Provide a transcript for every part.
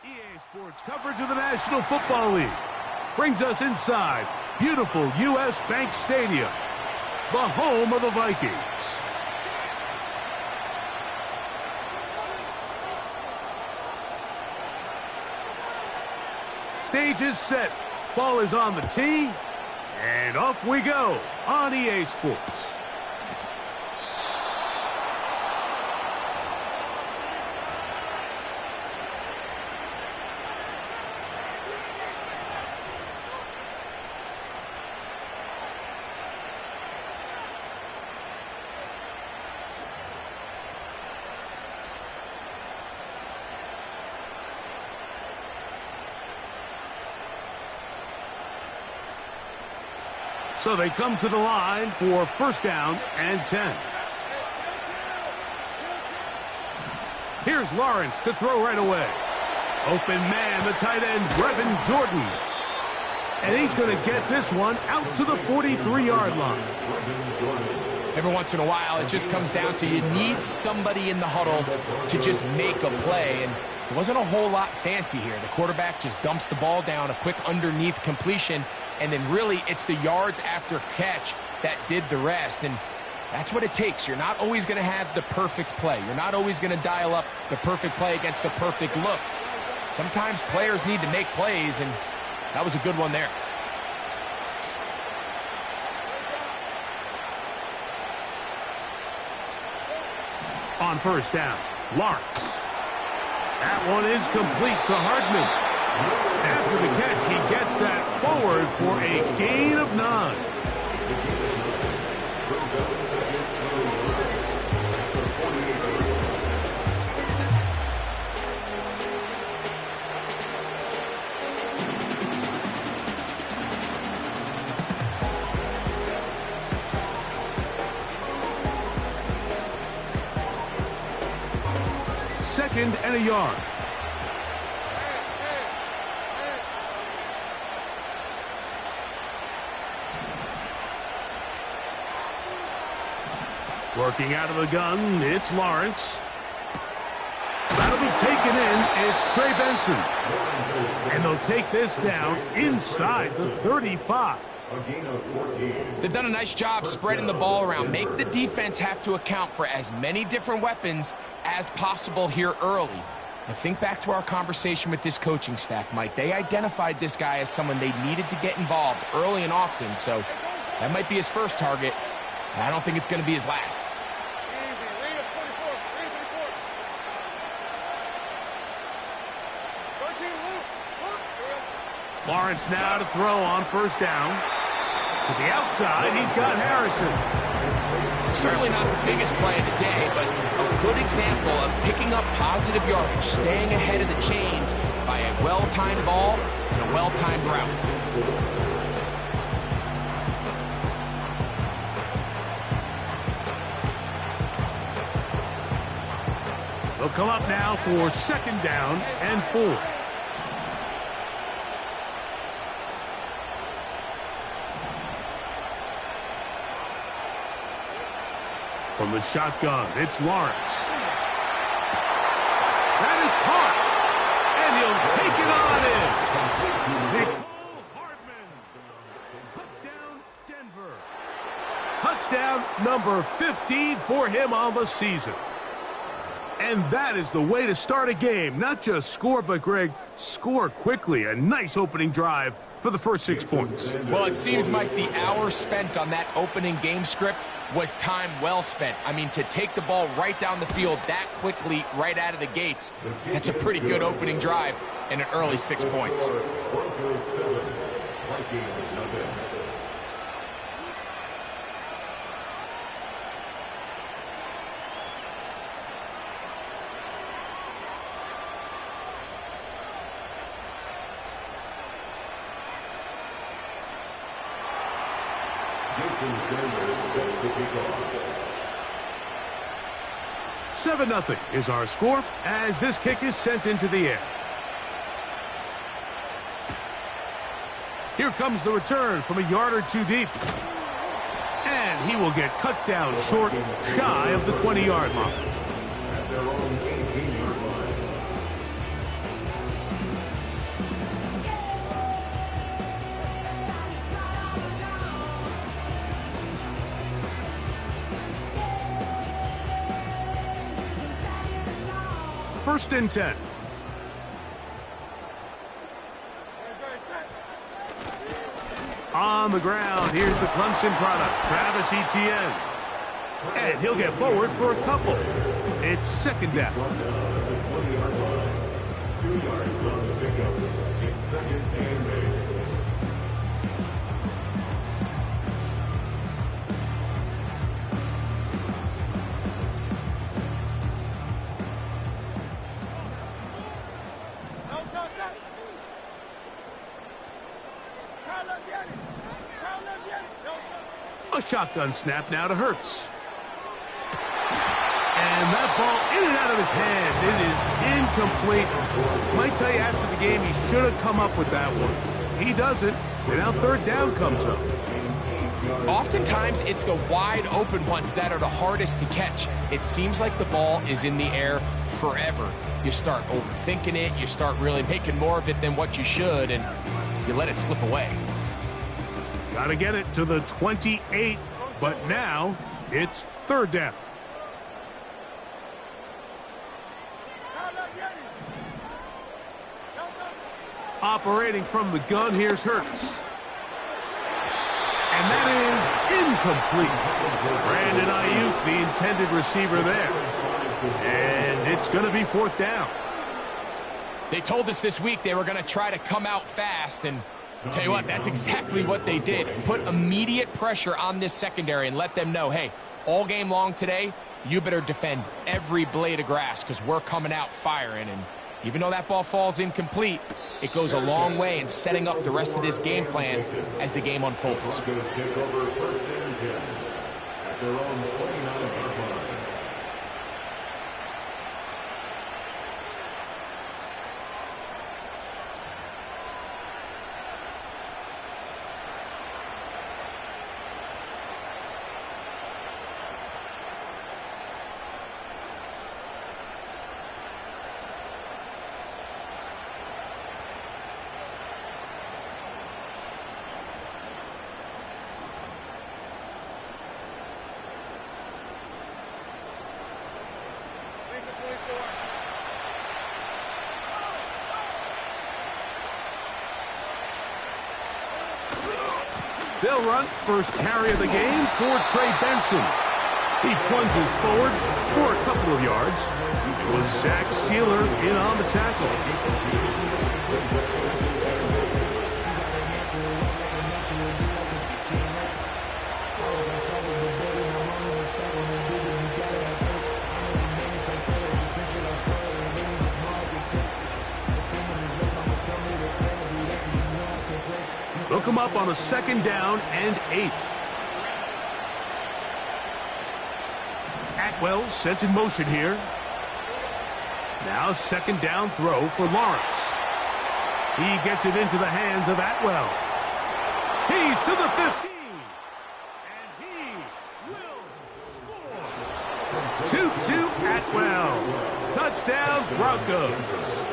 EA Sports coverage of the National Football League brings us inside beautiful U.S. Bank Stadium, the home of the Vikings. Stage is set, ball is on the tee, and off we go on EA Sports. So they come to the line for first down and 10. Here's Lawrence to throw right away. Open man, the tight end, Brevin Jordan. And he's going to get this one out to the 43-yard line. Every once in a while, it just comes down to you need somebody in the huddle to just make a play. And it wasn't a whole lot fancy here. The quarterback just dumps the ball down, a quick underneath completion, and then really it's the yards after catch that did the rest. And that's what it takes. You're not always going to have the perfect play. You're not always going to dial up the perfect play against the perfect look. Sometimes players need to make plays, and that was a good one there. On first down, Lawrence. That one is complete to Hardman. After the catch, he gets that forward for a gain of 9. Second and a yard. Working out of the gun, it's Lawrence. That'll be taken in. It's Trey Benson. And they'll take this down inside the 35. They've done a nice job spreading the ball around. Make the defense have to account for as many different weapons as possible here early. Now think back to our conversation with this coaching staff, Mike. They identified this guy as someone they needed to get involved early and often, so that might be his first target. I don't think it's going to be his last. Lawrence now to throw on first down. To the outside, he's got Harrison. Certainly not the biggest play of the day, but a good example of picking up positive yardage, staying ahead of the chains by a well-timed ball and a well-timed route. They'll come up now for second down and 4. From the shotgun, it's Lawrence. That is caught, and he'll take it on in. Nicole Hardman. Touchdown, Denver. Touchdown number 15 for him on the season. And that is the way to start a game. Not just score, but, Greg, score quickly. A nice opening drive for the first 6 points. Well, it seems like the hour spent on that opening game script was time well spent. I mean, to take the ball right down the field that quickly right out of the gates, that's a pretty good opening drive and an early 6 points. Seven 7-0 is our score as this kick is sent into the air. Here comes the return from a yard or two deep. And he will get cut down short, shy of the 20-yard line. First and 10. On the ground, here's the Clemson product, Travis Etienne. And he'll get forward for a couple. It's second down. 2 yards on the pickup. It's second and 8. A shotgun snap now to Hurts. And that ball in and out of his hands. It is incomplete. Might tell you after the game he should have come up with that one. He doesn't. And now third down comes up. Oftentimes, it's the wide open ones that are the hardest to catch. It seems like the ball is in the air forever. You start overthinking it. You start really making more of it than what you should, and you let it slip away. Got to get it to the 28, but now it's third down. Operating from the gun, here's Hurts. And that is incomplete. Brandon Ayuk, the intended receiver there. And it's going to be fourth down. They told us this week they were going to try to come out fast, and tell you what, that's exactly what they did. Put immediate pressure on this secondary and let them know, hey, all game long today, you better defend every blade of grass because we're coming out firing. And even though that ball falls incomplete, it goes a long way in setting up the rest of this game plan as the game unfolds. They'll run first carry of the game for Trey Benson. He plunges forward for a couple of yards. It was Zach Sealer in on the tackle. They'll come up on a second down and 8. Atwell sent in motion here. Now second down throw for Lawrence. He gets it into the hands of Atwell. He's to the 15. And he will score. 2-2 Atwell. Touchdown Broncos.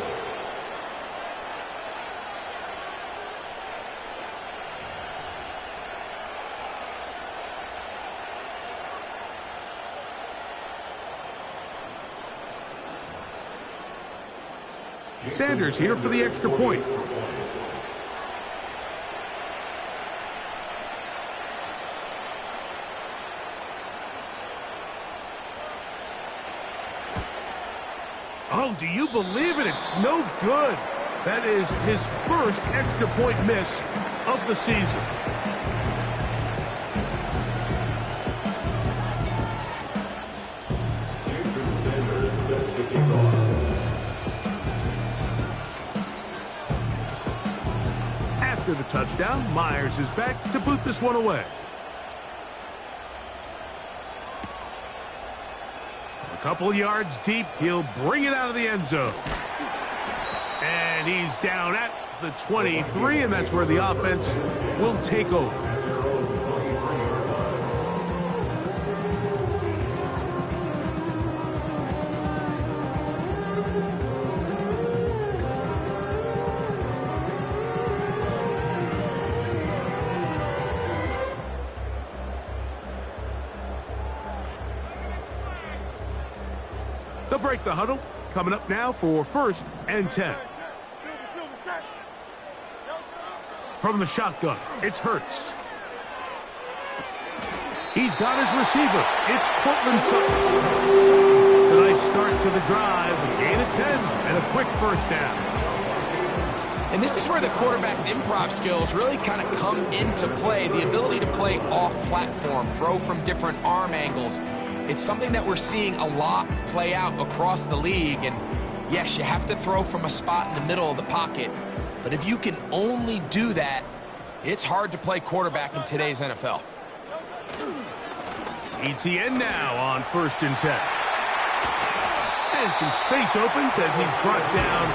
Sanders here for the extra point. Oh, do you believe it? It's no good. That is his first extra point miss of the season. After the touchdown, Myers is back to boot this one away. A couple yards deep, he'll bring it out of the end zone. And he's down at the 23, and that's where the offense will take over. They'll break the huddle coming up now for 1st and 10. From the shotgun, it's Hurts. He's got his receiver. It's Cortland Sutton. It's a nice start to the drive. A gain of 10 and a quick 1st down. And this is where the quarterback's improv skills really kind of come into play. The ability to play off-platform, throw from different arm angles. It's something that we're seeing a lot play out across the league. And yes, you have to throw from a spot in the middle of the pocket. But if you can only do that, it's hard to play quarterback in today's NFL. ETN now on 1st and 10. And some space opens as he's brought down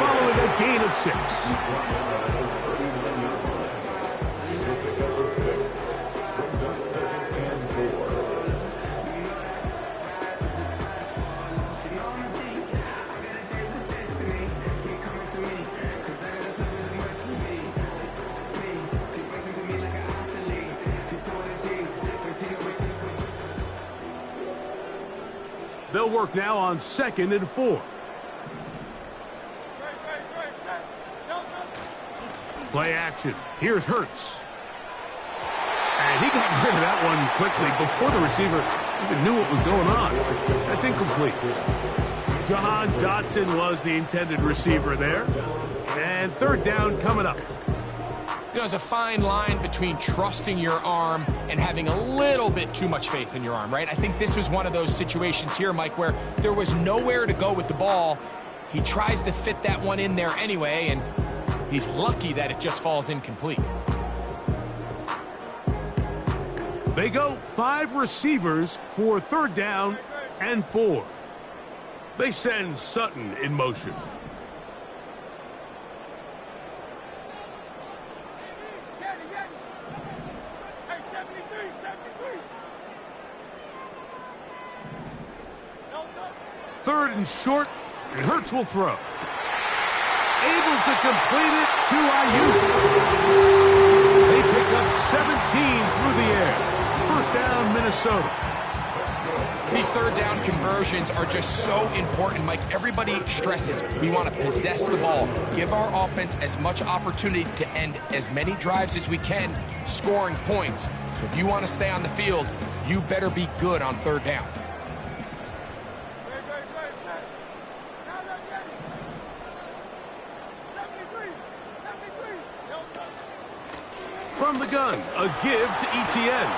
following a gain of 6. They'll work now on 2nd and 4. Play action. Here's Hurts. And he got rid of that one quickly before the receiver even knew what was going on. That's incomplete. Jahan Dotson was the intended receiver there. And 3rd down coming up. You know, there's a fine line between trusting your arm and having a little bit too much faith in your arm, right? I think this was one of those situations here, Mike, where there was nowhere to go with the ball. He tries to fit that one in there anyway, and he's lucky that it just falls incomplete. They go 5 receivers for 3rd down and 4. They send Sutton in motion. Third and short, and Hurts will throw. Able to complete it to Ayuk. They pick up 17 through the air. 1st down, Minnesota. These 3rd down conversions are just so important, Mike. Everybody stresses we want to possess the ball, give our offense as much opportunity to end as many drives as we can, scoring points. So if you want to stay on the field, you better be good on 3rd down. From the gun, a give to ETN.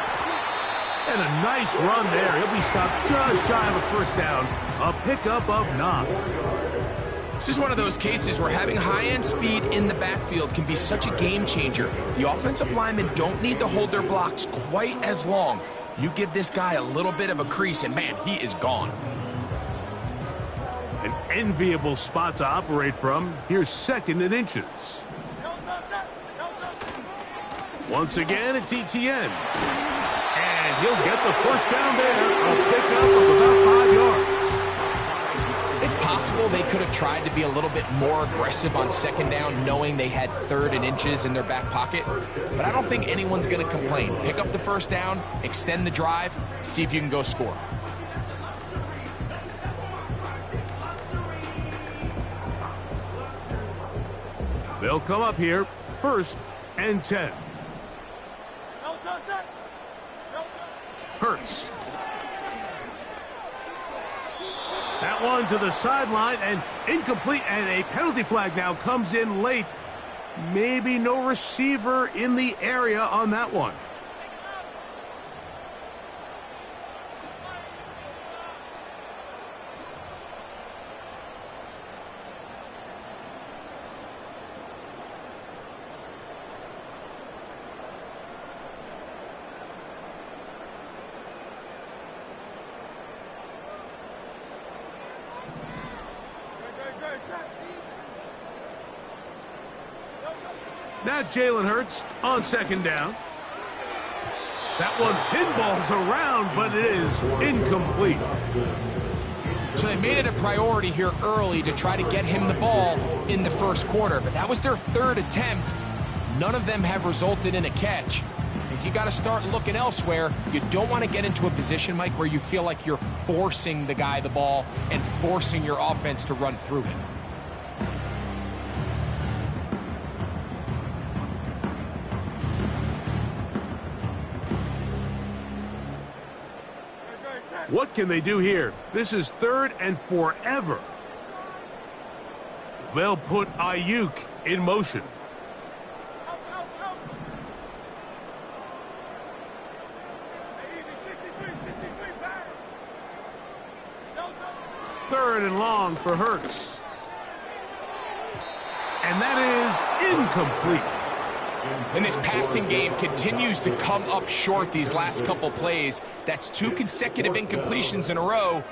And a nice run there. He'll be stopped just shy of a 1st down. A pickup of 9. This is one of those cases where having high-end speed in the backfield can be such a game changer. The offensive linemen don't need to hold their blocks quite as long. You give this guy a little bit of a crease, and man, he is gone. An enviable spot to operate from. Here's 2nd and inches. Once again, it's ETN. And he'll get the 1st down there. A pickup of about 5 yards. It's possible they could have tried to be a little bit more aggressive on 2nd down, knowing they had 3rd and inches in their back pocket. But I don't think anyone's going to complain. Pick up the 1st down, extend the drive, see if you can go score. They'll come up here, 1st and 10. Hurts. That one to the sideline and incomplete, and a penalty flag now comes in late. Maybe no receiver in the area on that one. Now Jalen Hurts on 2nd down. That one pinballs around, but it is incomplete. So they made it a priority here early to try to get him the ball in the 1st quarter, but that was their 3rd attempt. None of them have resulted in a catch. think you got to start looking elsewhere. You don't want to get into a position, Mike, where you feel like you're forcing the guy the ball and forcing your offense to run through him. What can they do here? This is 3rd and forever. They'll put Ayuk in motion. Third and long for Hurts. And that is incomplete. And this passing game continues to come up short these last couple plays. That's 2 consecutive incompletions in a row.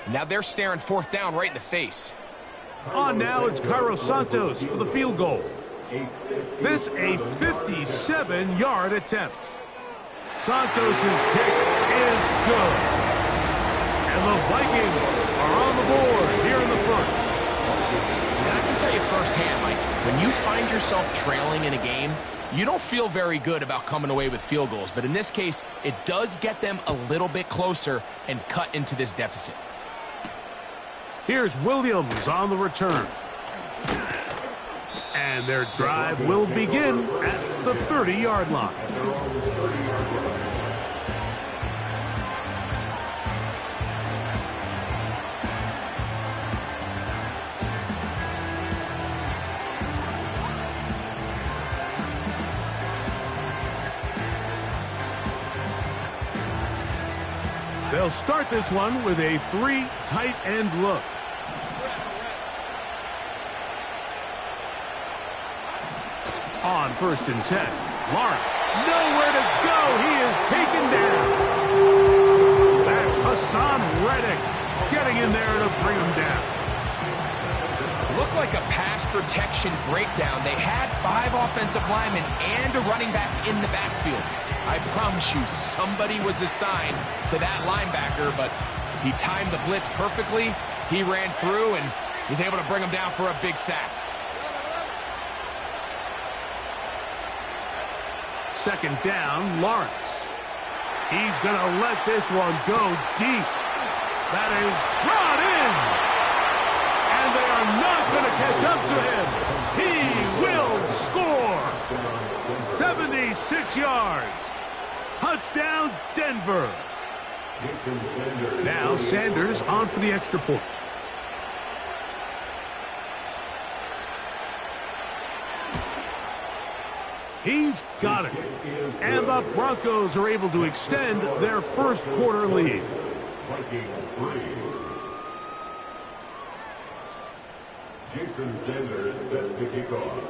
Now they're staring 4th down right in the face. On now, it's Cairo Santos for the field goal. This a 57-yard attempt. Santos' kick is good. And the Vikings are on the board here in the first. And I can tell you firsthand, Mike, when you find yourself trailing in a game, you don't feel very good about coming away with field goals. But in this case, it does get them a little bit closer and cut into this deficit. Here's Williams on the return. And their drive will begin at the 30-yard line. They'll start this one with a 3 tight end look. On 1st and 10, Lawrence, nowhere to go. He is taken down. That's Hassan Reddick getting in there to bring him down. Looked like a pass protection breakdown. They had 5 offensive linemen and a running back in the backfield. I promise you, somebody was assigned to that linebacker, but he timed the blitz perfectly. He ran through and was able to bring him down for a big sack. 2nd down, Lawrence. He's going to let this one go deep. That is brought in. And they are not going to catch up to him. He will score. 76 yards. Touchdown, Denver. Now Sanders on for the extra point. He's got it. And the Broncos are able to extend their first quarter lead. Vikings 3. Jason Sanders set to kick off.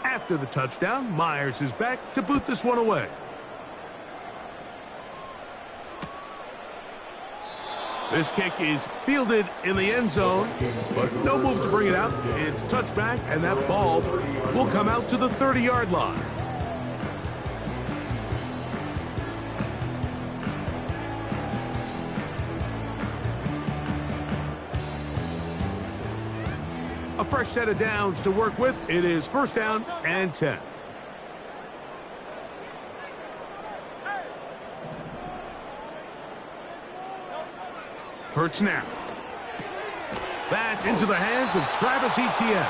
After the touchdown, Myers is back to boot this one away. This kick is fielded in the end zone, but no move to bring it out. It's touchback, and that ball will come out to the 30-yard line. A fresh set of downs to work with. It is 1st down and 10. Hurts now. That's into the hands of Travis Etienne.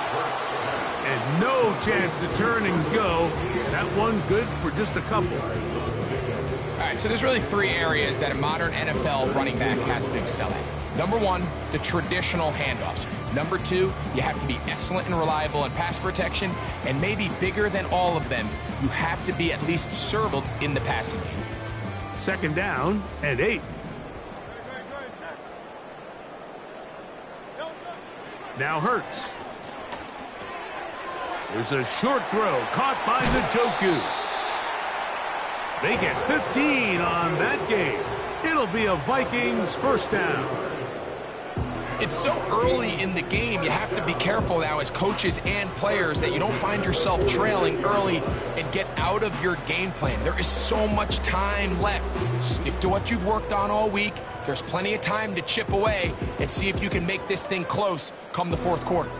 And no chance to turn and go. That one good for just a couple. All right, so there's really 3 areas that a modern NFL running back has to excel at. Number 1, the traditional handoffs. Number 2, you have to be excellent and reliable in pass protection. And maybe bigger than all of them, you have to be at least serviceable in the passing game. 2nd down and 8. Now Hurts. There's a short throw caught by Njoku. They get 15 on that game. It'll be a Vikings 1st down. It's so early in the game, you have to be careful now as coaches and players that you don't find yourself trailing early and get out of your game plan. There is so much time left. Stick to what you've worked on all week. There's plenty of time to chip away and see if you can make this thing close come the 4th quarter.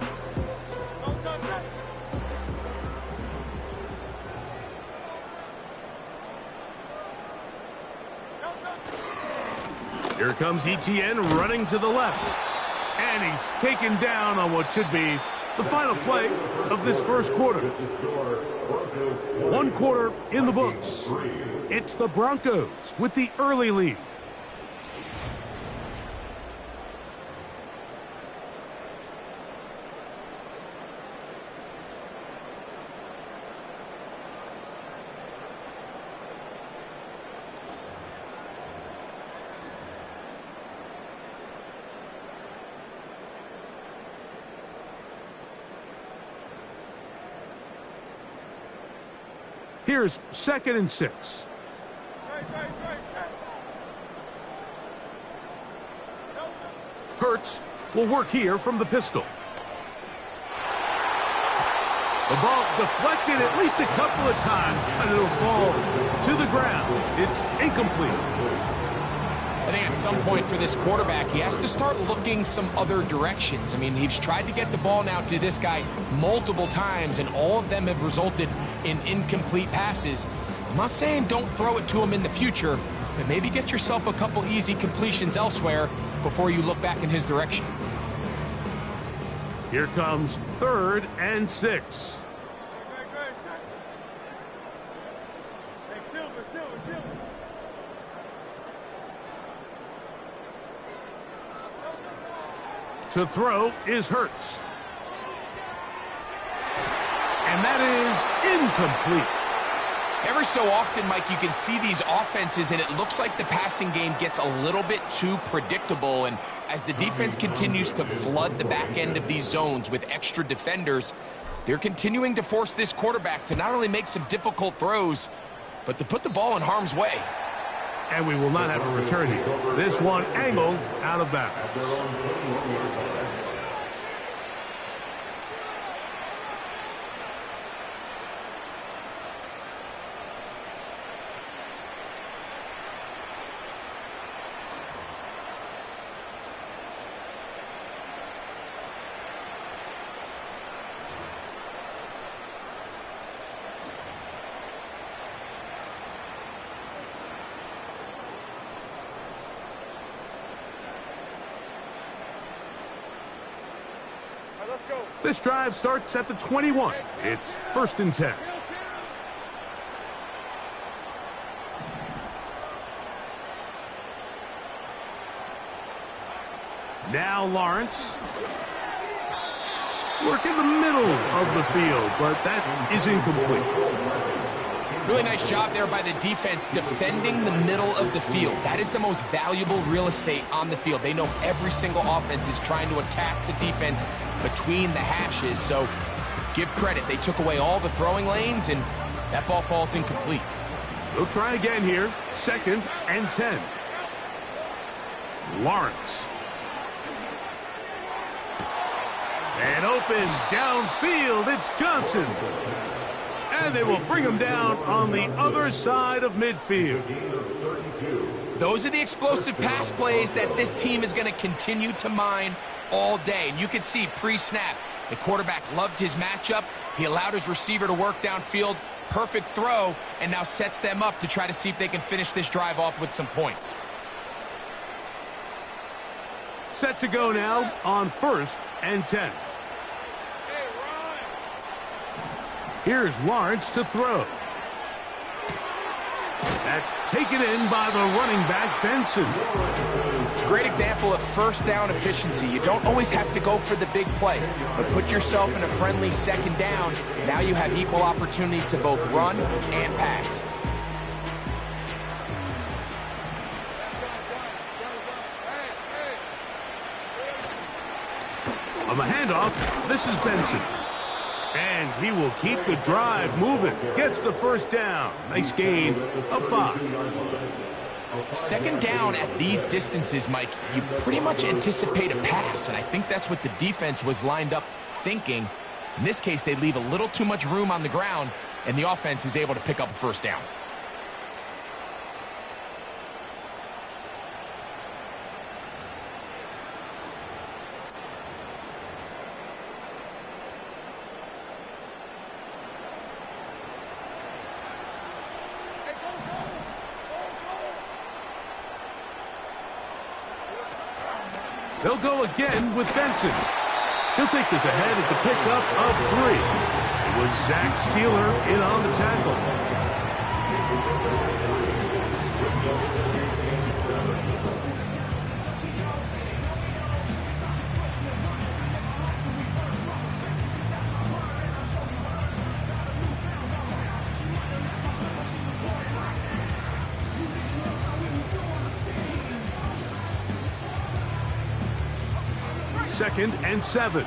Here comes ETN running to the left. And he's taken down on what should be the final play of this first quarter. One quarter in the books. It's the Broncos with the early lead. Here's 2nd and 6. Hurts will work here from the pistol. The ball deflected at least a couple of times, and it'll fall to the ground. It's incomplete. I think at some point for this quarterback, he has to start looking some other directions. I mean, he's tried to get the ball now to this guy multiple times, and all of them have resulted in incomplete passes. I'm not saying don't throw it to him in the future, but maybe get yourself a couple easy completions elsewhere before you look back in his direction. Here comes 3rd and 6. To throw is Hurts. And that is incomplete. Every so often, Mike, you can see these offenses, and it looks like the passing game gets a little bit too predictable. And as the defense continues to flood the back end of these zones with extra defenders, they're continuing to force this quarterback to not only make some difficult throws, but to put the ball in harm's way. And we will not have a return here. This one angled out of bounds. This drive starts at the 21. It's 1st and 10. Now Lawrence. Work in the middle of the field, but that is incomplete. Really nice job there by the defense defending the middle of the field. That is the most valuable real estate on the field. They know every single offense is trying to attack the defense between the hashes. So give credit. They took away all the throwing lanes, and that ball falls incomplete. They'll try again here. 2nd and 10. Lawrence. And open downfield. It's Johnson. And they will bring him down on the other side of midfield. Those are the explosive pass plays that this team is going to continue to mine all day. And you can see pre-snap, the quarterback loved his matchup. He allowed his receiver to work downfield. Perfect throw, and now sets them up to try to see if they can finish this drive off with some points. Set to go now on 1st and 10. Here's Lawrence to throw. That's taken in by the running back, Benson. Great example of first down efficiency. You don't always have to go for the big play, but put yourself in a friendly 2nd down. Now you have equal opportunity to both run and pass. On the handoff, this is Benson. And he will keep the drive moving. Gets the 1st down. Nice gain of 5. 2nd down at these distances, Mike, you pretty much anticipate a pass, and I think that's what the defense was lined up thinking. In this case, they leave a little too much room on the ground, and the offense is able to pick up a 1st down. They'll go again with Benson. He'll take this ahead. It's a pickup of 3. It was Zach Sealer in on the tackle. Second and 7.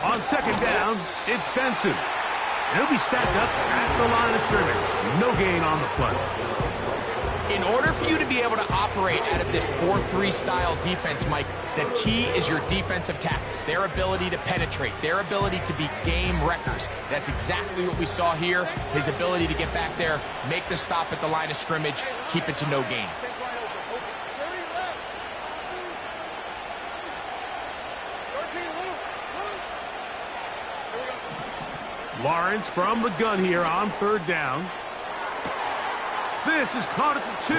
On second down, it's Benson. He'll be stacked up at the line of scrimmage. No gain on the play. In order for you to be able to operate out of this 4-3 style defense, Mike, the key is your defensive tackles, their ability to penetrate, their ability to be game wreckers. That's exactly what we saw here. His ability to get back there, make the stop at the line of scrimmage, keep it to no gain. Lawrence from the gun here on third down. This is caught at the 2.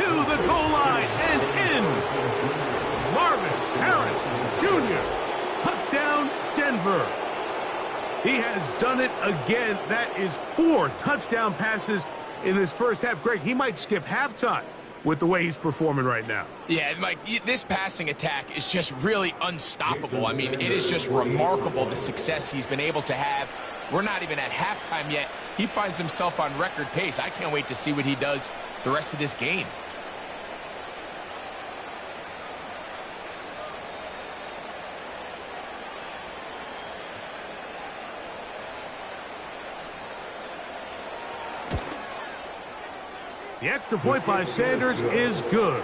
To the goal line and in. Marvin Harrison Jr. Touchdown, Denver. He has done it again. That is 4 touchdown passes in this first half. Greg, he might skip halftime with the way he's performing right now. Yeah, Mike, this passing attack is just really unstoppable. I mean, it is just remarkable the success he's been able to have. We're not even at halftime yet. He finds himself on record pace. I can't wait to see what he does the rest of this game. The extra point by Sanders is good.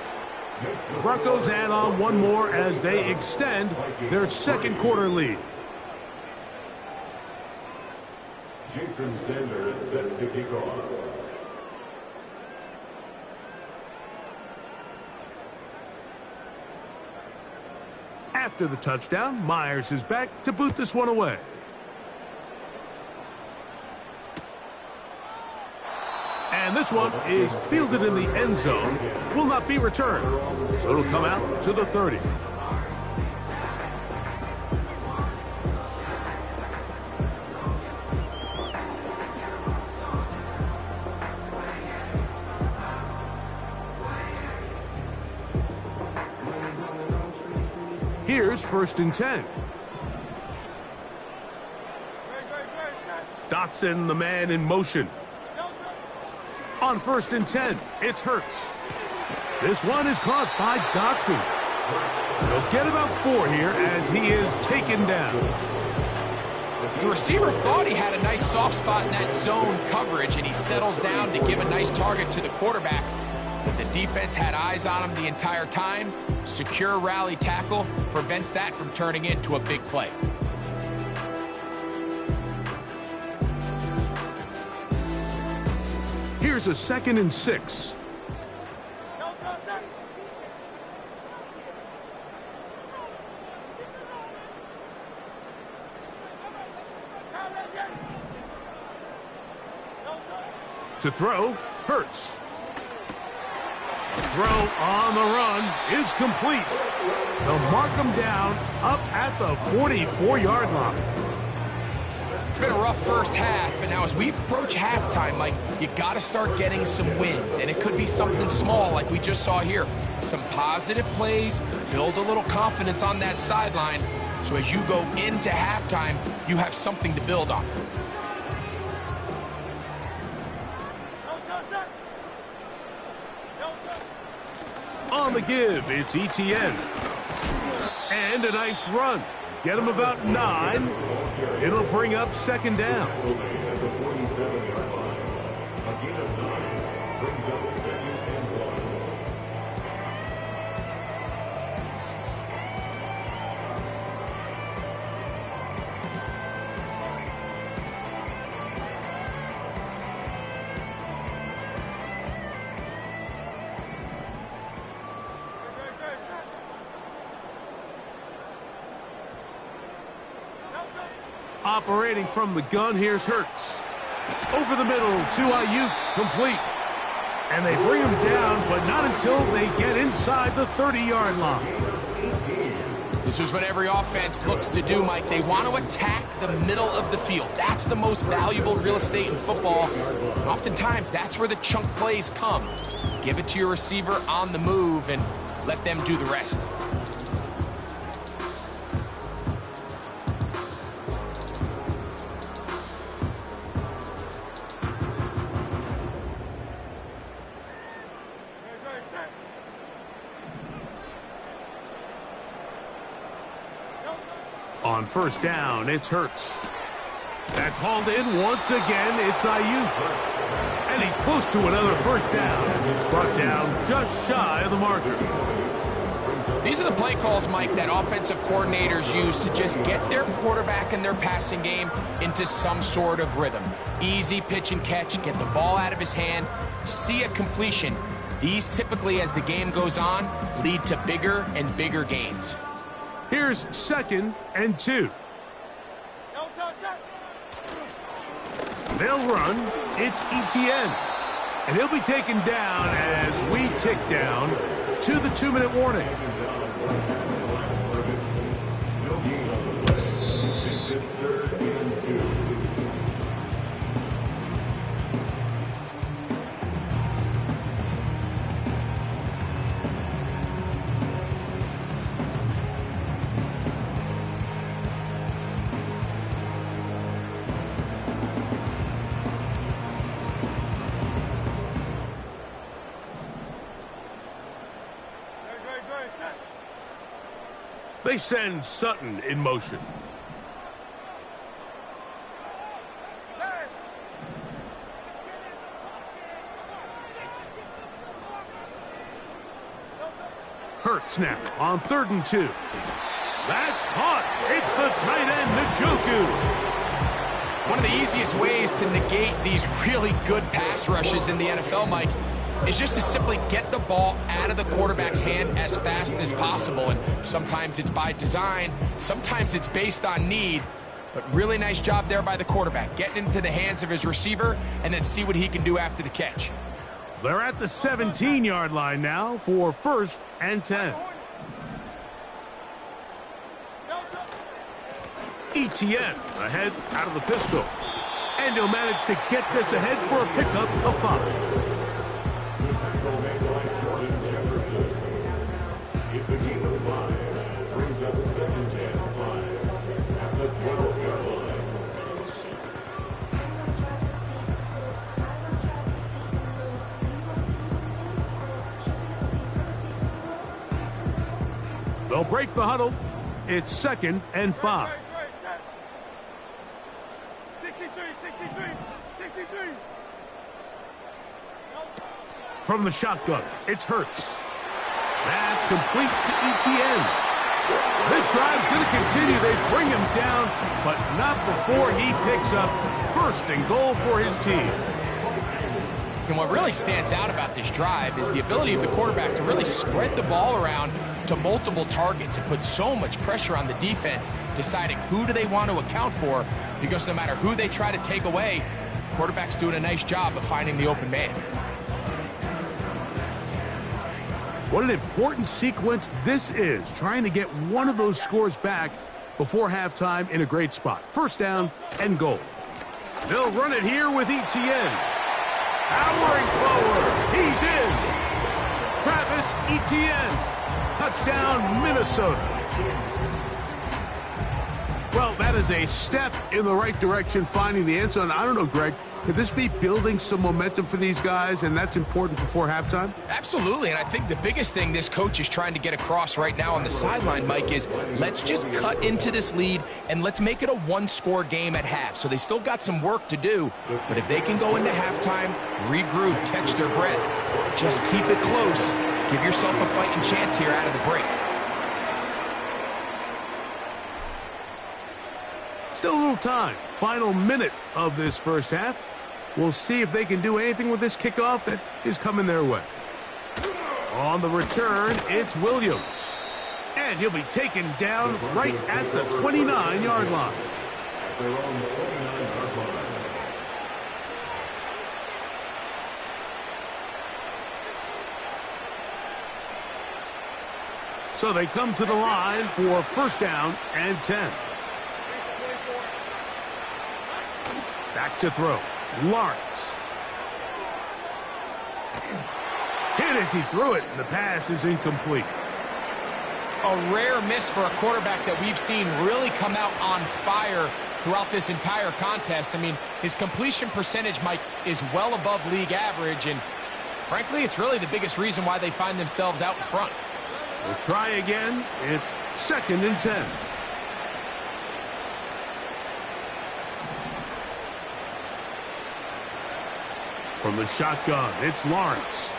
The Broncos add on one more as they extend their second quarter lead. Jason Sanders set to kick off. After the touchdown, Myers is back to boot this one away. And this one is fielded in the end zone, will not be returned. So it'll come out to the 30. Here's first and 10. Dotson, the man in motion. On first and 10, it's Hurts. This one is caught by Dotson. He'll get about 4 here as he is taken down. The receiver thought he had a nice soft spot in that zone coverage, and he settles down to give a nice target to the quarterback. But the defense had eyes on him the entire time. Secure rally tackle prevents that from turning into a big play. Here's a second and 6. To throw, Hurts. The throw on the run is complete. They'll mark him down up at the 44-yard line. It's been a rough first half, but now as we approach halftime, Mike, you got to start getting some wins, and it could be something small like we just saw here. Some positive plays, build a little confidence on that sideline, so as you go into halftime, you have something to build on. On the give, it's ETN. And a nice run. Get him about 9. It'll bring up second down. At the 47-yard line. A gain of 9 brings up second and 1. Operating from the gun, here's Hurts. Over the middle to Ayuk, complete. And they bring him down, but not until they get inside the 30-yard line. This is what every offense looks to do, Mike. They want to attack the middle of the field. That's the most valuable real estate in football. And oftentimes, that's where the chunk plays come. Give it to your receiver on the move and let them do the rest. On first down, it's Hurts. That's hauled in once again. It's Ayuk. And he's close to another first down as it's brought down just shy of the marker. These are the play calls, Mike, that offensive coordinators use to just get their quarterback and their passing game into some sort of rhythm. Easy pitch and catch, get the ball out of his hand, see a completion. These typically, as the game goes on, lead to bigger and bigger gains. Here's 2nd and 2. They'll run. It's ETN. And he'll be taken down as we tick down to the 2-minute warning. They send Sutton in motion. Hurts now on 3rd and 2. That's caught. It's the tight end, Njoku. One of the easiest ways to negate these really good pass rushes in the NFL, Mike, is just to simply get the ball out of the quarterback's hand as fast as possible. And sometimes it's by design, sometimes it's based on need, but really nice job there by the quarterback, getting into the hands of his receiver and then see what he can do after the catch. They're at the 17-yard line now for 1st and 10. ETN ahead out of the pistol. And he'll manage to get this ahead for a pickup of 5. It's a game of 5. Brings up 2nd and 5 at the 12-yard line. They'll break the huddle. It's 2nd and 5. 63. From the shotgun, it's Hurts. That's complete to ETN. This drive's going to continue. They bring him down, but not before he picks up 1st and goal for his team. And what really stands out about this drive is the ability of the quarterback to really spread the ball around to multiple targets and put so much pressure on the defense, deciding who do they want to account for, because no matter who they try to take away, the quarterback's doing a nice job of finding the open man. What an important sequence this is, trying to get one of those scores back before halftime in a great spot. 1st down and goal. They'll run it here with ETN. Powering forward. He's in. Travis Etienne. Touchdown, Minnesota. Well, that is a step in the right direction, finding the end zone. I don't know, Greg. Could this be building some momentum for these guys, and that's important before halftime? Absolutely, and I think the biggest thing this coach is trying to get across right now on the sideline, Mike, is let's just cut into this lead and let's make it a one-score game at half. So they still got some work to do, but if they can go into halftime, regroup, catch their breath, just keep it close, give yourself a fighting chance here out of the break. Still a little time. Final minute of this first half. We'll see if they can do anything with this kickoff that is coming their way. On the return, it's Williams. And he'll be taken down right at the 29-yard line. At their own 29-yard line. So they come to the line for first down and 10. Back to throw. Lawrence. Hit as he threw it, and the pass is incomplete. A rare miss for a quarterback that we've seen really come out on fire throughout this entire contest. I mean, his completion percentage, Mike, is well above league average, and frankly, it's really the biggest reason why they find themselves out in front. We'll try again. It's second and 10. From the shotgun, it's Lawrence.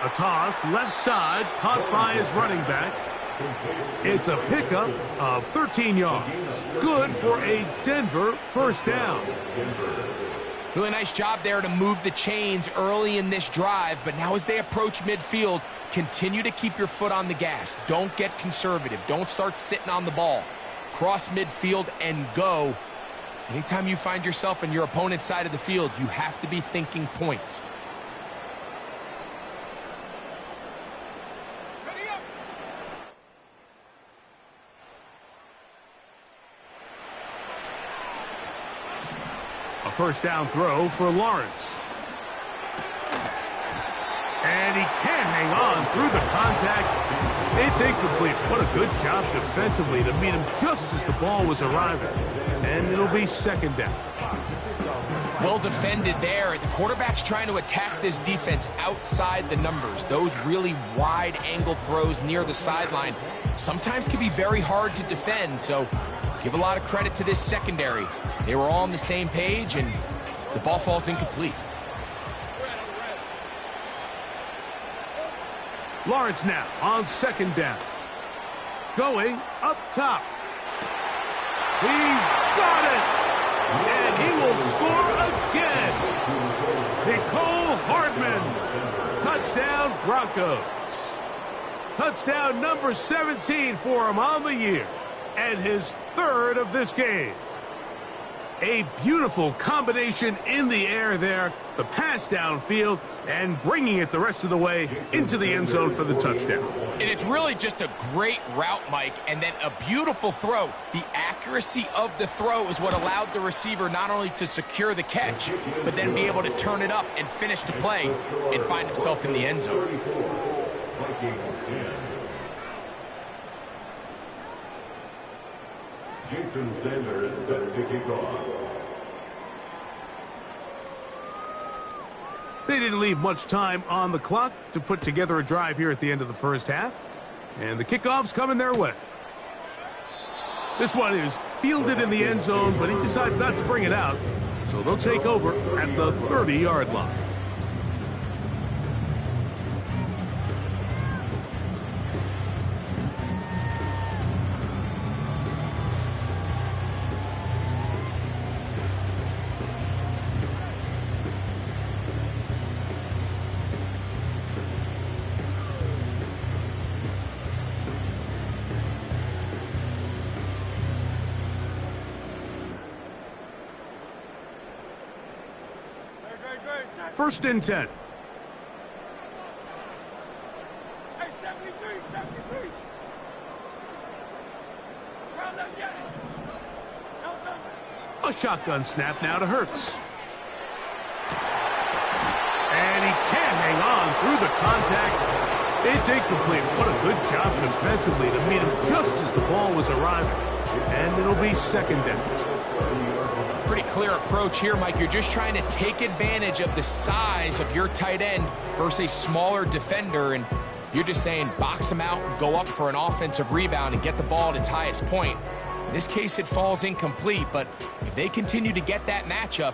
A toss, left side, caught by his running back. It's a pickup of 13 yards. Good for a Denver first down. Really nice job there to move the chains early in this drive, but now as they approach midfield, continue to keep your foot on the gas. Don't get conservative. Don't start sitting on the ball. Cross midfield and go. Anytime you find yourself in your opponent's side of the field, you have to be thinking points. A first down throw for Lawrence. And he can't hang on through the contact. It's incomplete. What a good job defensively to meet him just as the ball was arriving. And it'll be second down. Well defended there. The quarterback's trying to attack this defense outside the numbers. Those really wide angle throws near the sideline sometimes can be very hard to defend. So give a lot of credit to this secondary. They were all on the same page, and the ball falls incomplete. Lawrence now on second down. Going up top. He's got it! And he will score again! Nicole Hardman. Touchdown Broncos. Touchdown number 17 for him on the year. And his third of this game. A beautiful combination in the air there. The pass downfield and bringing it the rest of the way into the end zone for the touchdown. And it's really just a great route, Mike, and then a beautiful throw. The accuracy of the throw is what allowed the receiver not only to secure the catch, but then be able to turn it up and finish the play and find himself in the end zone. Jason Sanders set to kick off. They didn't leave much time on the clock to put together a drive here at the end of the first half. And the kickoff's coming their way. This one is fielded in the end zone, but he decides not to bring it out. So they'll take over at the 30-yard line. First and 10. A shotgun snap now to Hurts. And he can't hang on through the contact. It's incomplete. What a good job defensively to meet him just as the ball was arriving. And it'll be second down. Pretty clear approach here, Mike. You're just trying to take advantage of the size of your tight end versus a smaller defender, and you're just saying box him out, go up for an offensive rebound, and get the ball at its highest point. In this case, it falls incomplete, but if they continue to get that matchup,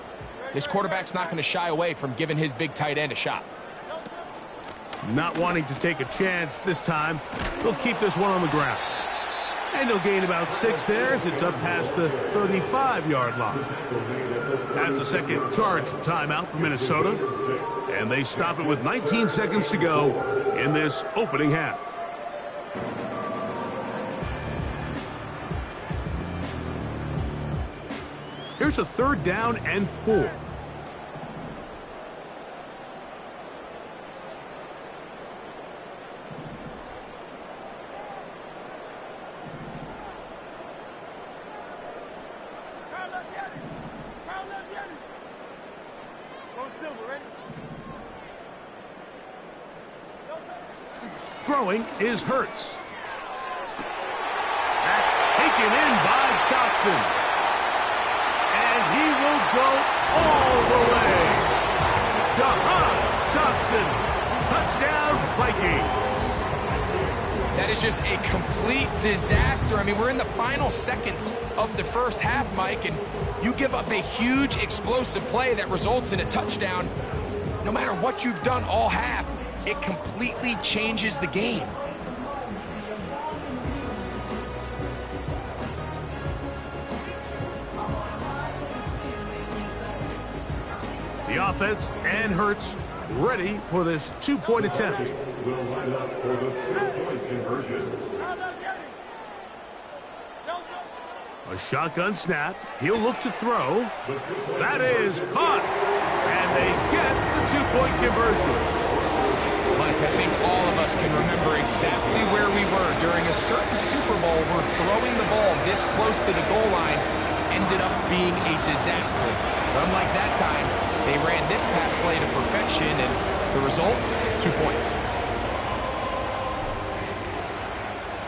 this quarterback's not going to shy away from giving his big tight end a shot. Not wanting to take a chance this time, they'll keep this one on the ground. And he'll gain about 6 there as it's up past the 35-yard line. That's a second charge timeout for Minnesota. And they stop it with 19 seconds to go in this opening half. Here's a third down and 4. Throwing is Hurts. That's taken in by Dotson. And he will go all the way. Jahan Dotson. Touchdown, Vikings. That is just a complete disaster. I mean, we're in the final seconds of the first half, Mike, and you give up a huge explosive play that results in a touchdown. No matter what you've done all half, it completely changes the game. The offense and Hurts ready for this two-point attempt. Will line up for the two-point conversion. A shotgun snap. He'll look to throw. That is caught. And they get the two-point conversion. Mike, I think all of us can remember exactly where we were during a certain Super Bowl where throwing the ball this close to the goal line ended up being a disaster. But unlike that time, they ran this pass play to perfection, and the result, 2 points.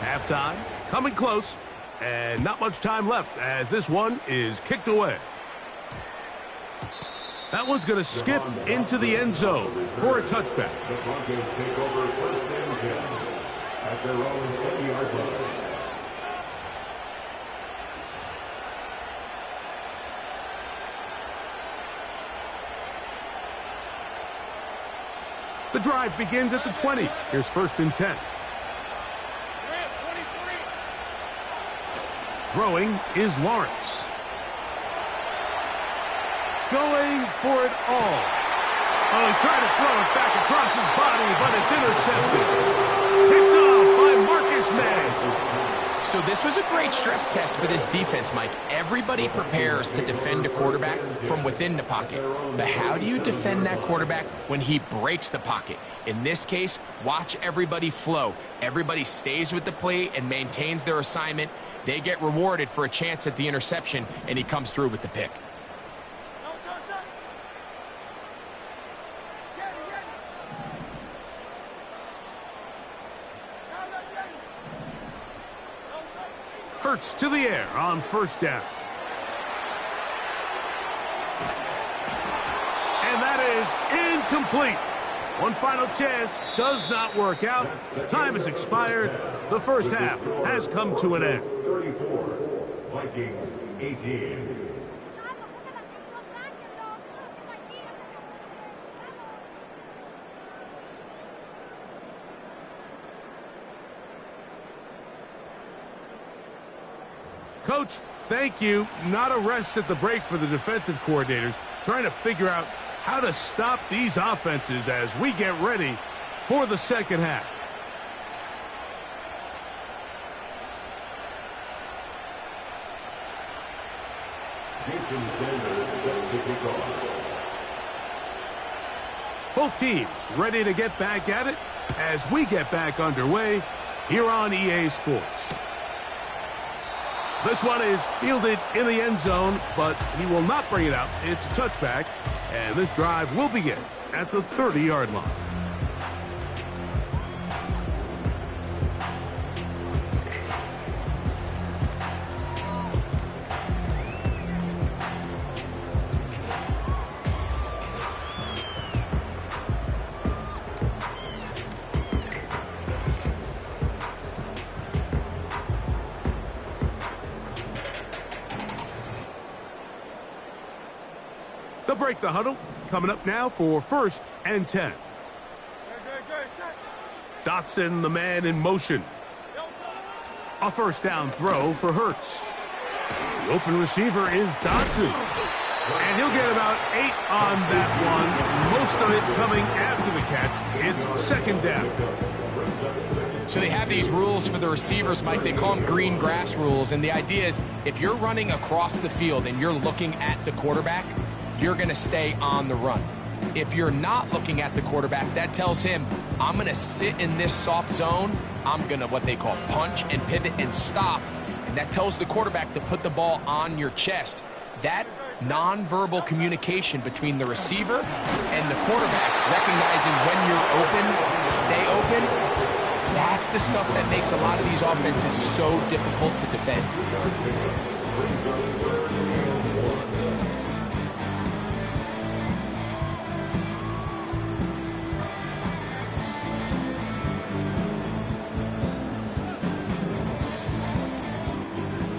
Halftime, coming close, and not much time left as this one is kicked away. That one's going to skip into the end zone for a touchback. The Broncos take over first and 10 at their own 20-yard line. The drive begins at the 20. Here's first and 10. Throwing is Lawrence. Going for it all. Oh, he tried to throw it back across his body, but it's intercepted. Picked off by Marcus May. So this was a great stress test for this defense, Mike. Everybody prepares to defend a quarterback from within the pocket. But how do you defend that quarterback when he breaks the pocket? In this case, watch everybody flow. Everybody stays with the play and maintains their assignment. They get rewarded for a chance at the interception, and he comes through with the pick. Hurts to the air on first down. And that is incomplete. One final chance does not work out. Time has expired. The first half has come to an end. 34, Vikings 18. Coach, thank you. Not a rest at the break for the defensive coordinators, trying to figure out how to stop these offenses as we get ready for the second half. Jason Sanders set to kick off. Both teams ready to get back at it as we get back underway here on EA Sports. This one is fielded in the end zone, but he will not bring it out. It's a touchback, and this drive will begin at the 30-yard line. They'll break the huddle. Coming up now for first and 10. Dotson, the man in motion. A first down throw for Hurts. The open receiver is Dotson. And he'll get about 8 on that one. Most of it coming after the catch. It's second down. So they have these rules for the receivers, Mike. They call them green grass rules. And the idea is if you're running across the field and you're looking at the quarterback, you're going to stay on the run. If you're not looking at the quarterback, that tells him, I'm going to sit in this soft zone. I'm going to what they call punch and pivot and stop. And that tells the quarterback to put the ball on your chest. That nonverbal communication between the receiver and the quarterback, recognizing when you're open, stay open, That's the stuff that makes a lot of these offenses so difficult to defend.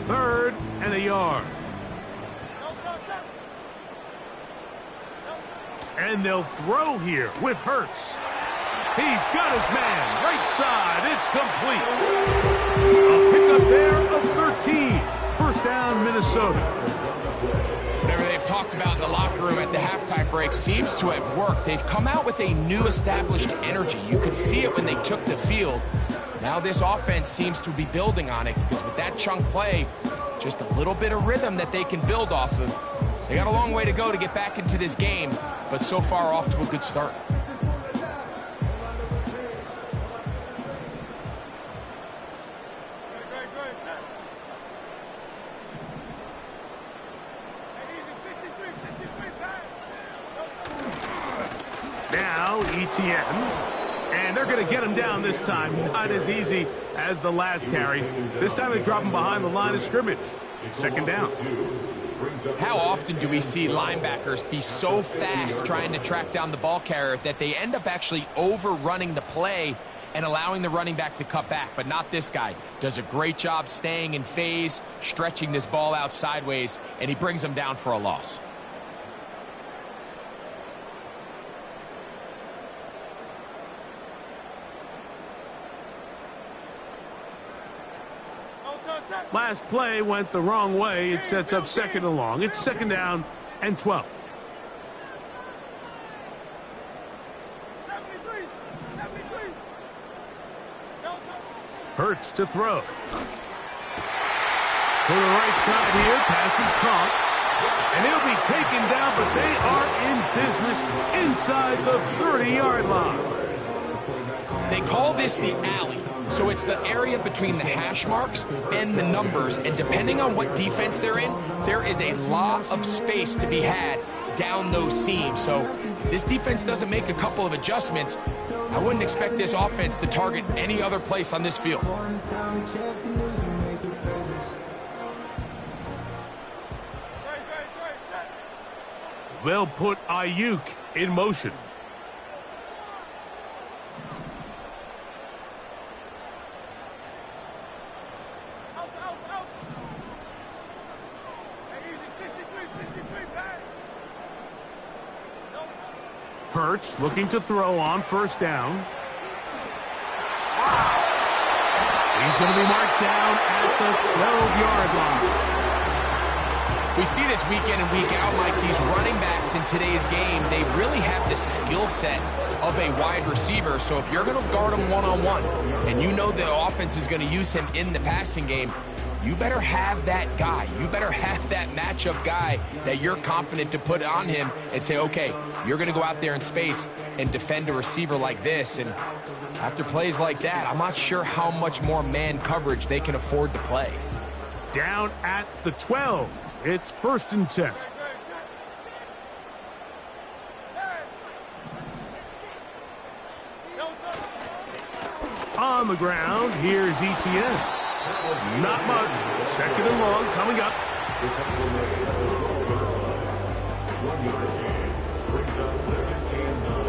Third and a yard. And they'll throw here with Hurts. He's got his man, right side, it's complete. A pickup there of 13. First down, Minnesota. Whatever they've talked about in the locker room at the halftime break seems to have worked. They've come out with a new established energy. You could see it when they took the field. Now this offense seems to be building on it because with that chunk play, just a little bit of rhythm that they can build off of. They got a long way to go to get back into this game, but so far off to a good start. Now ETN. And they're going to get him down this time. Not as easy as the last carry. This time they drop him behind the line of scrimmage. Second down. How often do we see linebackers be so fast trying to track down the ball carrier that they end up actually overrunning the play and allowing the running back to cut back? But not this guy. Does a great job staying in phase, stretching this ball out sideways, and he brings them down for a loss. Last play went the wrong way. It sets up second and long. It's second down and 12. Hurts to throw. To the right side here. Pass is caught. And he'll be taken down, but they are in business inside the 30-yard line. They call this the alley. So it's the area between the hash marks and the numbers, and depending on what defense they're in, there is a lot of space to be had down those seams. So this defense doesn't make a couple of adjustments. I wouldn't expect this offense to target any other place on this field. They'll put Ayuk in motion. Hurts looking to throw on first down. He's going to be marked down at the 12-yard line. We see this week in and week out, Mike, these running backs in today's game, they really have the skill set of a wide receiver. So if you're going to guard him one-on-one and you know the offense is going to use him in the passing game, you better have that guy. You better have that matchup guy that you're confident to put on him and say, okay, you're going to go out there in space and defend a receiver like this. And after plays like that, I'm not sure how much more man coverage they can afford to play. Down at the 12. It's first and 10. On the ground, here's ETN. Not much. Second and long coming up. 1-yard gain brings up second and 9.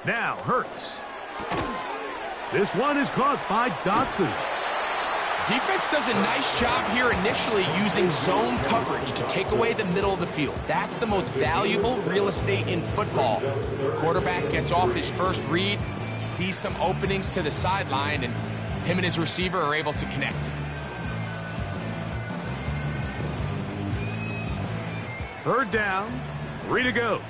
Now Hurts. This one is caught by Dotson. Defense does a nice job here initially using zone coverage to take away the middle of the field. That's the most valuable real estate in football. Quarterback gets off his first read, sees some openings to the sideline, and him and his receiver are able to connect. Third down, 3 to go.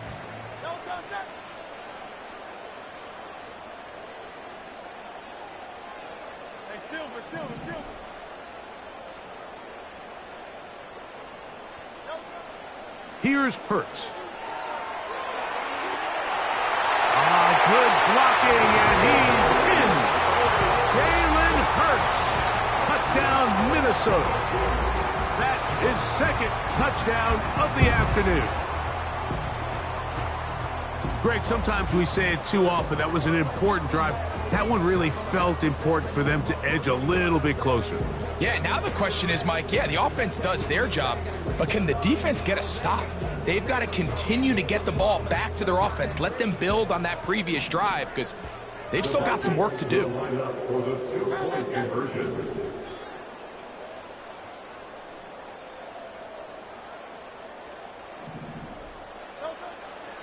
Here's Hurts. Good blocking, and he's in. Jalen Hurts. Touchdown, Minnesota. That is second touchdown of the afternoon. Greg, sometimes we say it too often. That was an important drive. That one really felt important for them to edge a little bit closer. Yeah, now the question is, Mike, yeah, the offense does their job, but can the defense get a stop? They've got to continue to get the ball back to their offense. Let them build on that previous drive because they've still got some work to do.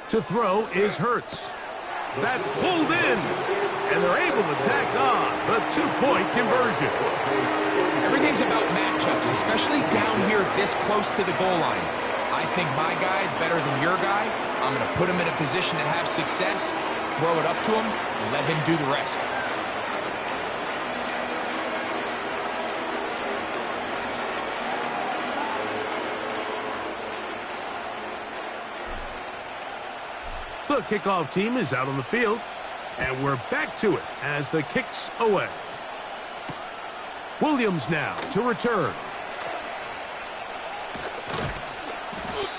To throw is Hurts. That's pulled in, and they're able to tack on the two-point conversion. Everything's about matchups, especially down here this close to the goal line. I think my guy is better than your guy. I'm going to put him in a position to have success, throw it up to him, and let him do the rest. The kickoff team is out on the field, and we're back to it as the kick's away. Williams now to return.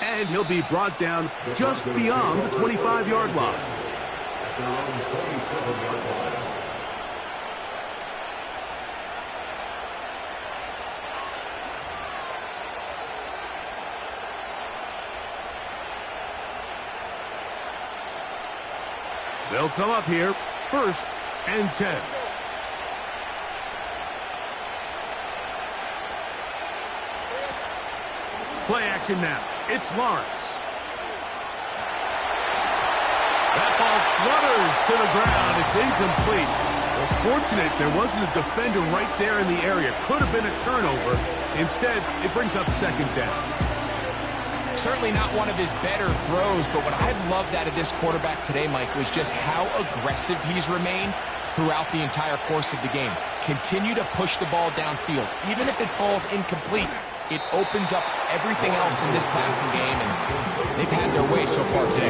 And he'll be brought down just beyond the 25-yard line. They'll come up here, 1st and 10. Play action now. It's Lawrence. That ball flutters to the ground. It's incomplete. Well, fortunate there wasn't a defender right there in the area. Could have been a turnover. Instead, it brings up 2nd down. Certainly not one of his better throws, but what I've loved out of this quarterback today, Mike, was just how aggressive he's remained throughout the entire course of the game. Continue to push the ball downfield. Even if it falls incomplete, it opens up everything else in this passing game, and they've had their way so far today.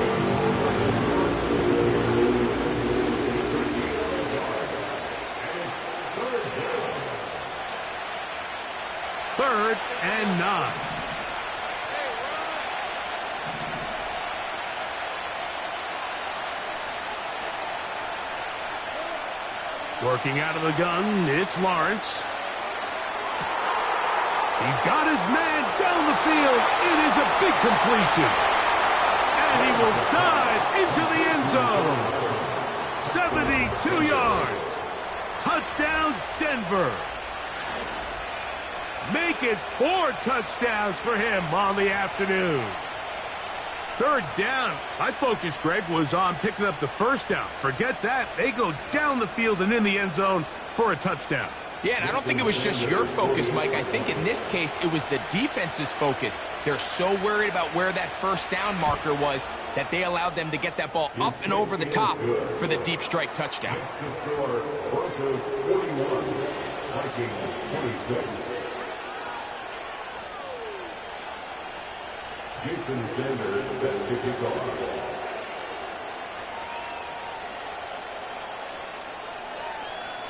3rd and 9. Working out of the gun, it's Lawrence. He's got his man down the field. It is a big completion. And he will dive into the end zone. 72 yards. Touchdown, Denver. Make it 4 touchdowns for him on the afternoon. 3rd down. My focus, Greg, was on picking up the 1st down. Forget that. They go down the field and in the end zone for a touchdown. Yeah, and I don't think it was just your focus, Mike. I think in this case, it was the defense's focus. They're so worried about where that 1st down marker was that they allowed them to get that ball up and over the top for the deep strike touchdown. Broncos 41, Vikings 26. Jason Sanders set to kick off.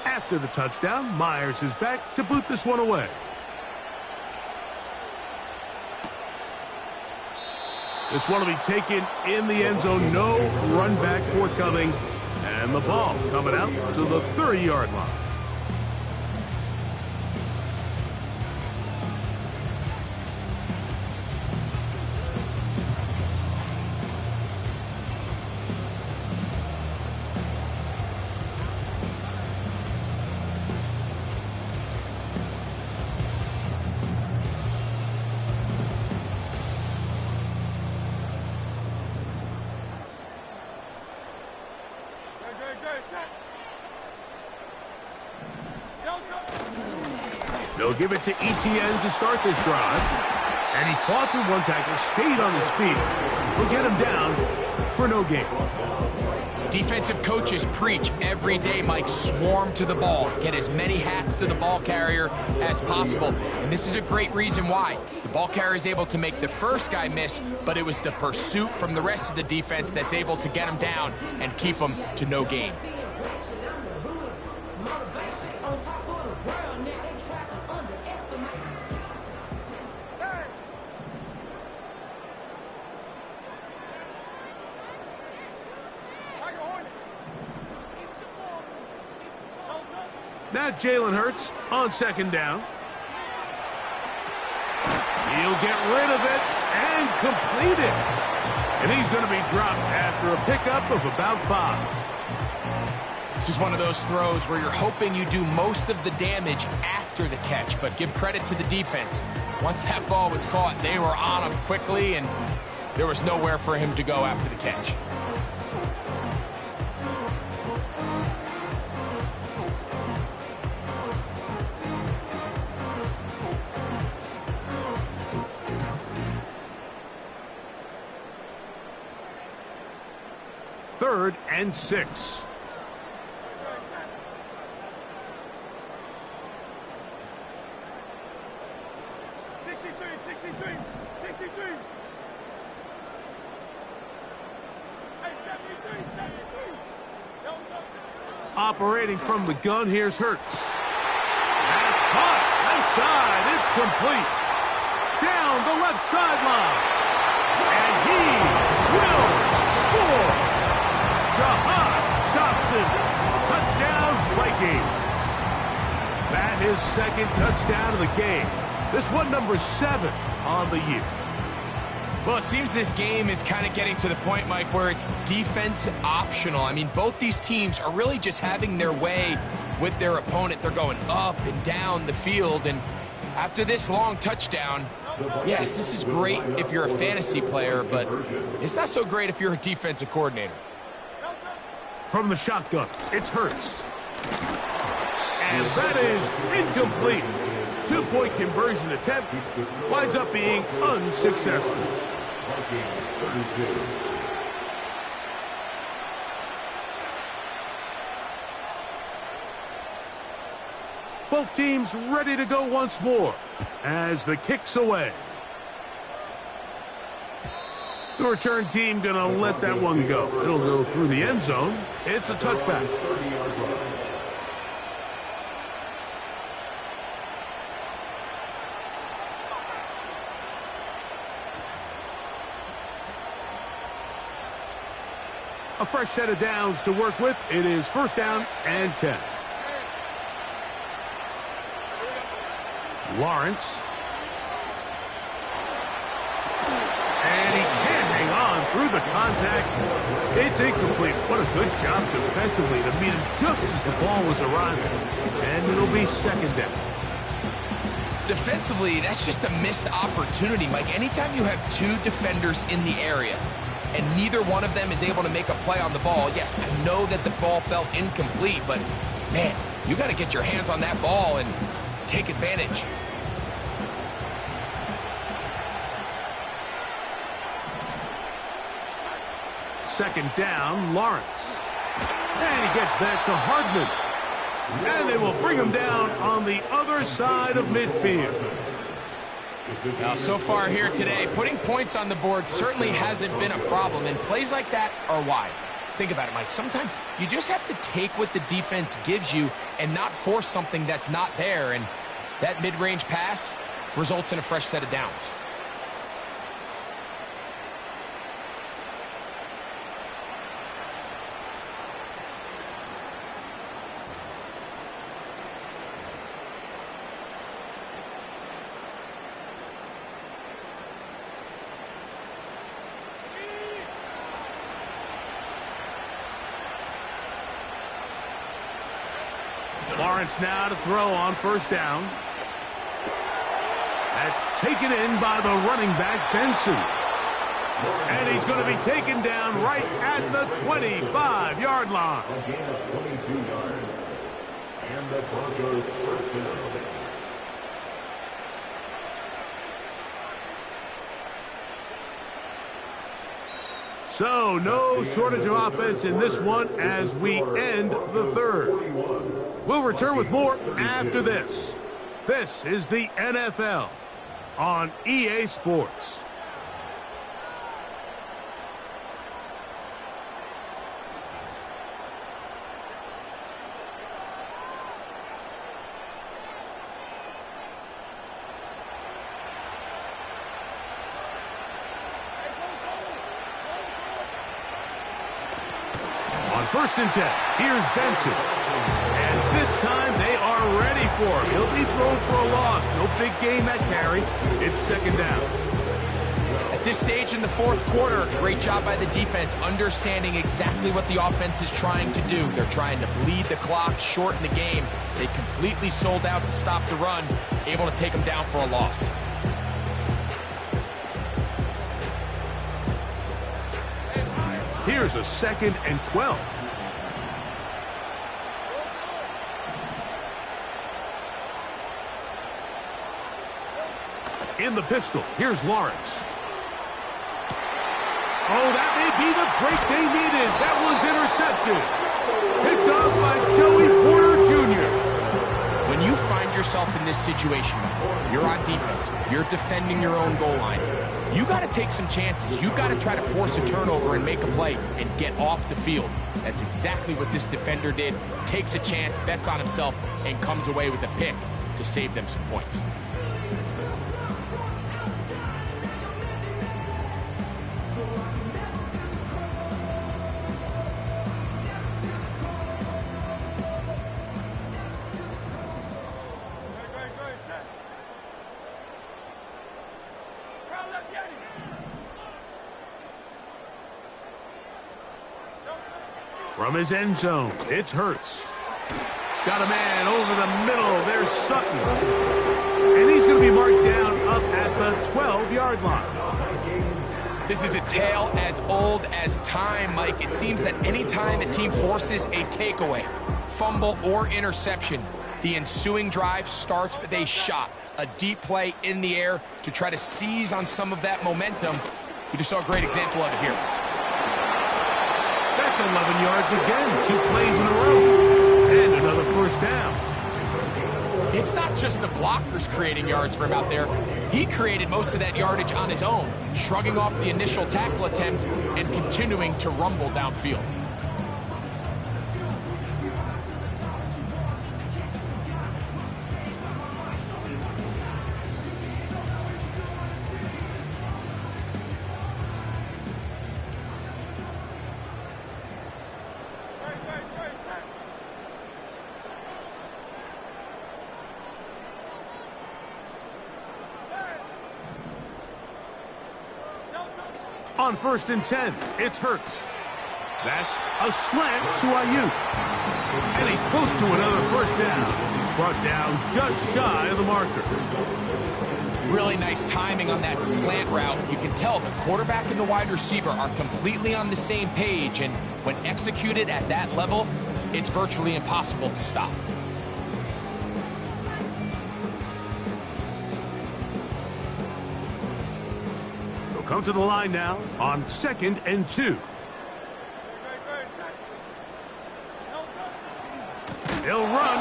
After the touchdown, Myers is back to boot this one away. This one will be taken in the end zone. No run back forthcoming. And the ball coming out to the 30-yard line. They'll give it to Etienne to start this drive. And he fought through one tackle, stayed on his feet. He'll get him down for no gain. Defensive coaches preach every day, Mike, swarm to the ball. Get as many hats to the ball carrier as possible. And this is a great reason why. The ball carrier is able to make the first guy miss, but it was the pursuit from the rest of the defense that's able to get him down and keep him to no gain. Now Jalen Hurts on second down. He'll get rid of it and complete it. And he's going to be dropped after a pickup of about 5. This is one of those throws where you're hoping you do most of the damage after the catch, but give credit to the defense. Once that ball was caught, they were on him quickly, and there was nowhere for him to go after the catch. Third and 6. Operating from the gun, here's Hurts. That's caught. Left side, it's complete. Down the left sideline. And he will score. Jahan Dotson, touchdown Vikings. That his second touchdown of the game. This one number 7 on the year. Well, it seems this game is kind of getting to the point, Mike, where it's defense optional. I mean, both these teams are really just having their way with their opponent. They're going up and down the field, and after this long touchdown, yes, this is great if you're a fantasy player, but it's not so great if you're a defensive coordinator. From the shotgun, it's Hurts. And that is incomplete. 2-point conversion attempt winds up being unsuccessful. Both teams ready to go once more as the kick's away. The return team gonna let that one go. It'll go through the end zone. It's a touchback. A fresh set of downs to work with. It is first down and 10. Lawrence. And he can't hang on through the contact. It's incomplete. What a good job defensively to meet him just as the ball was arriving. And it'll be second down. Defensively, that's just a missed opportunity, Mike. Anytime you have two defenders in the area and neither one of them is able to make a play on the ball, yes, I know that the ball felt incomplete, but, man, you got to get your hands on that ball and take advantage. Second down, Lawrence. And he gets that to Hardman. And they will bring him down on the other side of midfield. Now, so far here today, putting points on the board certainly hasn't been a problem, and plays like that are why. Think about it, Mike. Sometimes you just have to take what the defense gives you and not force something that's not there, and that mid-range pass results in a fresh set of downs. Lawrence now to throw on first down. That's taken in by the running back, Benson. And he's going to be taken down right at the 25-yard line. A gain of 22 yards. And the Broncos first down. So, no shortage of offense in this one as we end the third. We'll return with more after this. This is the NFL on EA Sports. On 1st and 10, here's Benson. And this time they are ready for him. He'll be thrown for a loss. No big gain that carry. It's 2nd down. At this stage in the 4th quarter, great job by the defense, understanding exactly what the offense is trying to do. They're trying to bleed the clock, shorten the game. They completely sold out to stop the run, able to take them down for a loss. Here's a 2nd and 12. In the pistol, here's Lawrence. Oh, that may be the break they needed. That one's intercepted. Picked off by Joey Porter Jr. When you find yourself in this situation, you're on defense, you're defending your own goal line, you got to take some chances. You got to try to force a turnover and make a play and get off the field. That's exactly what this defender did. Takes a chance, bets on himself, and comes away with a pick to save them some points. From his end zone, it's Hurts. Got a man over the middle. There's Sutton. And he's going to be marked down up at the 12-yard line. This is a tale as old as time, Mike. It seems that any time a team forces a takeaway, fumble, or interception, the ensuing drive starts with a shot, a deep play in the air to try to seize on some of that momentum. We just saw a great example of it here. That's 11 yards again. 2 plays in a row. And another 1st down. It's not just the blockers creating yards for him out there. He created most of that yardage on his own, shrugging off the initial tackle attempt and continuing to rumble downfield. On 1st and 10, it's Hurts. That's a slant to Ayuk. And he's close to another 1st down as he's brought down just shy of the marker. Really nice timing on that slant route. You can tell the quarterback and the wide receiver are completely on the same page, and when executed at that level, it's virtually impossible to stop. Come to the line now on 2nd and 2. They'll run,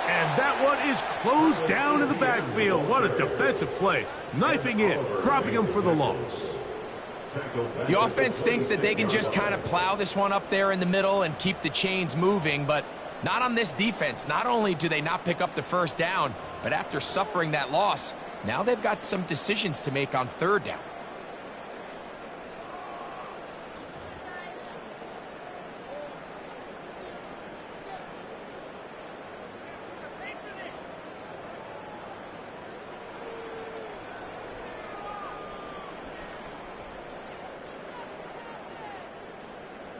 and that one is closed down in the backfield. What a defensive play. Knifing in, dropping him for the loss. The offense thinks that they can just kind of plow this one up there in the middle and keep the chains moving, but not on this defense. Not only do they not pick up the 1st down, but after suffering that loss, now they've got some decisions to make on 3rd down.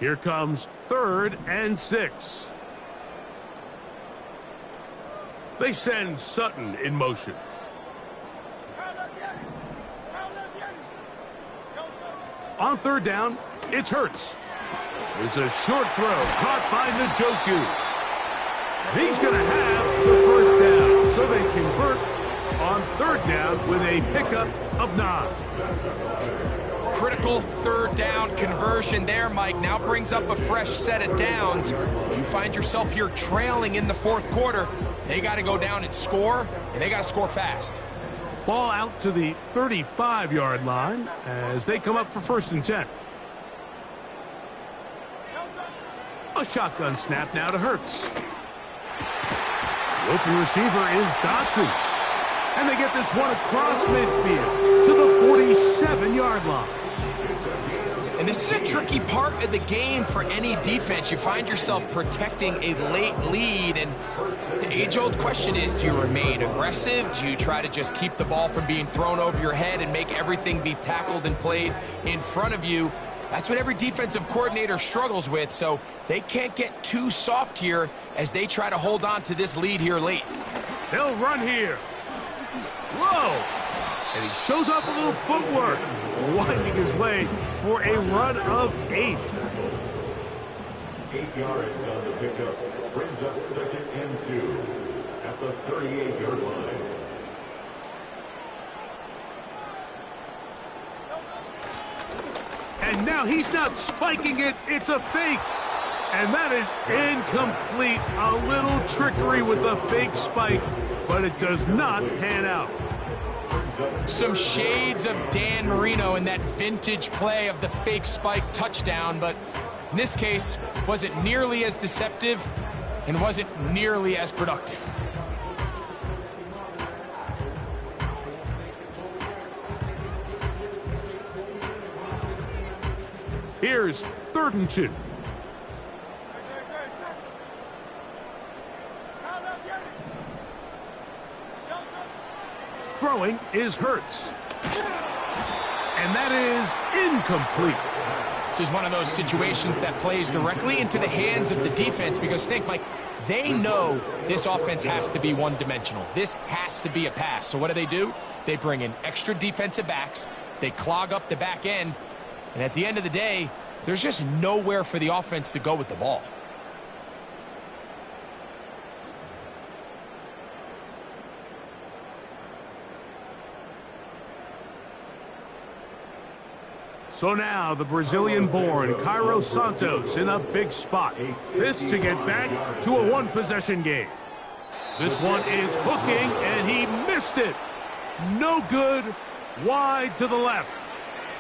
Here comes 3rd and 6. They send Sutton in motion. On 3rd down, it's Hurts. There's a short throw caught by Njoku. And he's going to have the 1st down. So they convert on 3rd down with a pickup of 9. critical third down conversion there, Mike. Now brings up a fresh set of downs. You find yourself here trailing in the fourth quarter. They got to go down and score, and they got to score fast. Ball out to the 35-yard line as they come up for 1st and 10. A shotgun snap now to Hurts. The open receiver is Dotson. And they get this one across midfield to the 47-yard line. And this is a tricky part of the game for any defense. You find yourself protecting a late lead, and the age-old question is, do you remain aggressive? Do you try to just keep the ball from being thrown over your head and make everything be tackled and played in front of you? That's what every defensive coordinator struggles with, so they can't get too soft here as they try to hold on to this lead here late. They'll run here. Whoa! And he shows off a little footwork, winding his way for a run of 8. 8 yards on the pickup. Brings up 2nd and 2 at the 38-yard line. And now he's not spiking it, it's a fake. And that is incomplete. A little trickery with a fake spike, but it does not pan out. Some shades of Dan Marino in that vintage play of the fake spike touchdown, but in this case, wasn't nearly as deceptive and wasn't nearly as productive. Here's 3rd and 2. Throwing is Hurts. And that is incomplete. This is one of those situations that plays directly into the hands of the defense because think, Mike, they know this offense has to be one-dimensional. This has to be a pass. So what do? They bring in extra defensive backs. They clog up the back end. And at the end of the day, there's just nowhere for the offense to go with the ball. So now the Brazilian-born Cairo Santos in a big spot. This to get back to a one-possession game. This one is hooking, and he missed it. No good, wide to the left.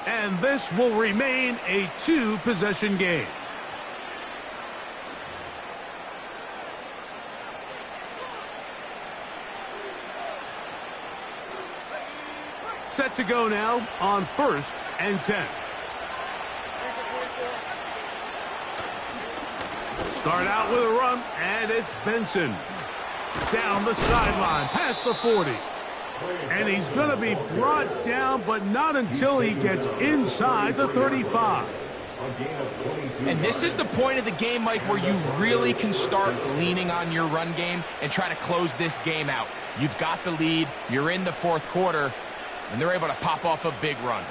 And this will remain a 2-possession game. Set to go now on 1st and 10. Start out with a run, and it's Benson. Down the sideline, past the 40. And he's going to be brought down, but not until he gets inside the 35. And this is the point of the game, Mike, where you really can start leaning on your run game and try to close this game out. You've got the lead, you're in the fourth quarter, and they're able to pop off a big run.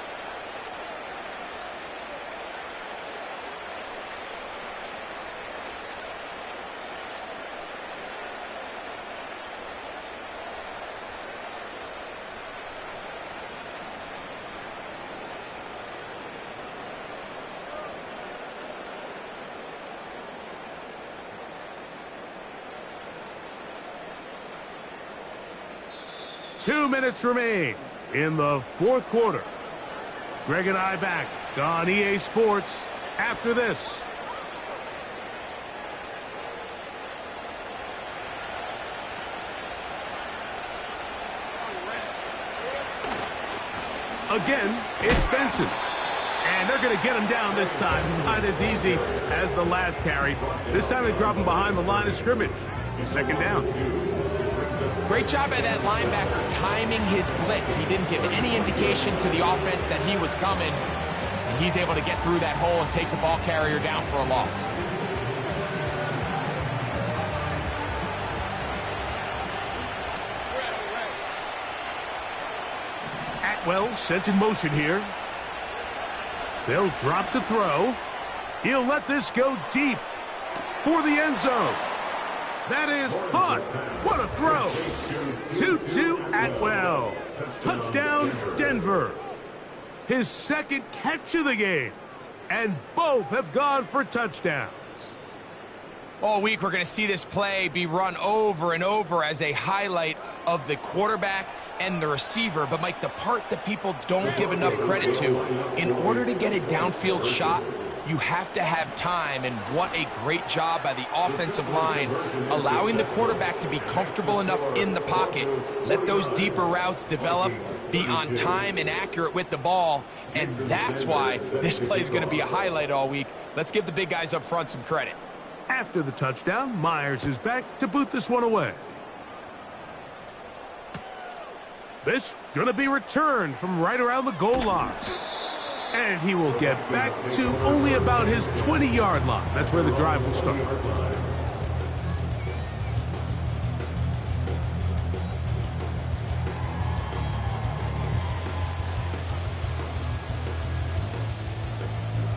Two minutes remain in the fourth quarter. Greg and I back on EA Sports after this. Again, it's Benson. And they're going to get him down this time. Not as easy as the last carry. This time they drop him behind the line of scrimmage. Second down. Great job by that linebacker timing his blitz. He didn't give any indication to the offense that he was coming. And he's able to get through that hole and take the ball carrier down for a loss. Atwell sent in motion here. They'll drop to throw. He'll let this go deep for the end zone. That is caught. What a throw. 2-2 Atwell. Touchdown, Denver. his second catch of the game. And both have gone for touchdowns. All week, we're going to see this play be run over and over as a highlight of the quarterback and the receiver. But, Mike, the part that people don't give enough credit to, in order to get a downfield shot, you have to have time, and what a great job by the offensive line, allowing the quarterback to be comfortable enough in the pocket, let those deeper routes develop, be on time and accurate with the ball, and that's why this play is going to be a highlight all week. Let's give the big guys up front some credit. After the touchdown, Myers is back to boot this one away. This going to be returned from right around the goal line. And he will get back to only about his 20-yard line. That's where the drive will start.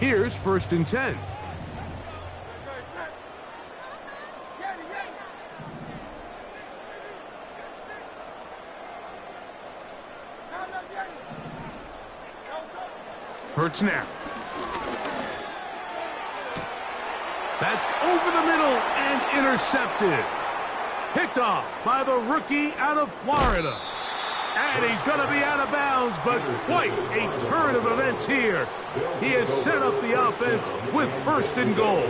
Here's 1st and 10. Hurts now. That's over the middle and intercepted. Picked off by the rookie out of Florida. And he's going to be out of bounds, but quite a turn of events here. He has set up the offense with 1st and goal.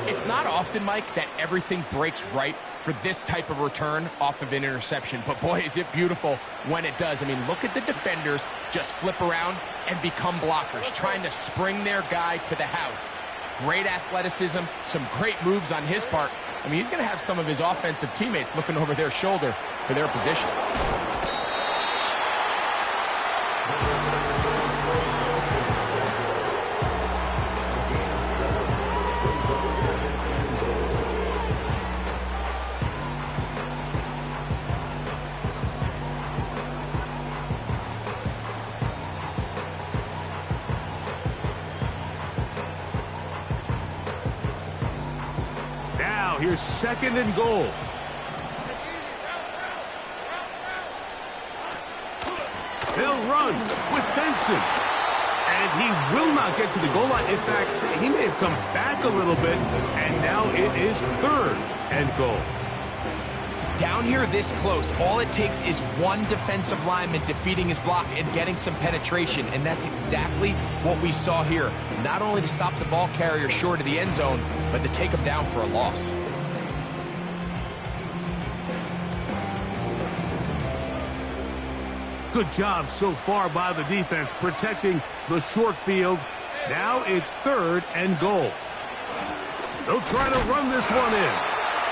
It's not often, Mike, that everything breaks right for this type of return off of an interception. But, boy, is it beautiful when it does. I mean, look at the defenders just flip around and become blockers, trying to spring their guy to the house. Great athleticism, some great moves on his part. I mean, he's going to have some of his offensive teammates looking over their shoulder for their position. Here's 2nd and goal. They'll run with Benson. And he will not get to the goal line. In fact, he may have come back a little bit, and now it is 3rd and goal. Down here this close, all it takes is one defensive lineman defeating his block and getting some penetration, and that's exactly what we saw here. Not only to stop the ball carrier short of the end zone, but to take him down for a loss. Good job so far by the defense protecting the short field. Now it's 3rd and goal. They'll try to run this one in.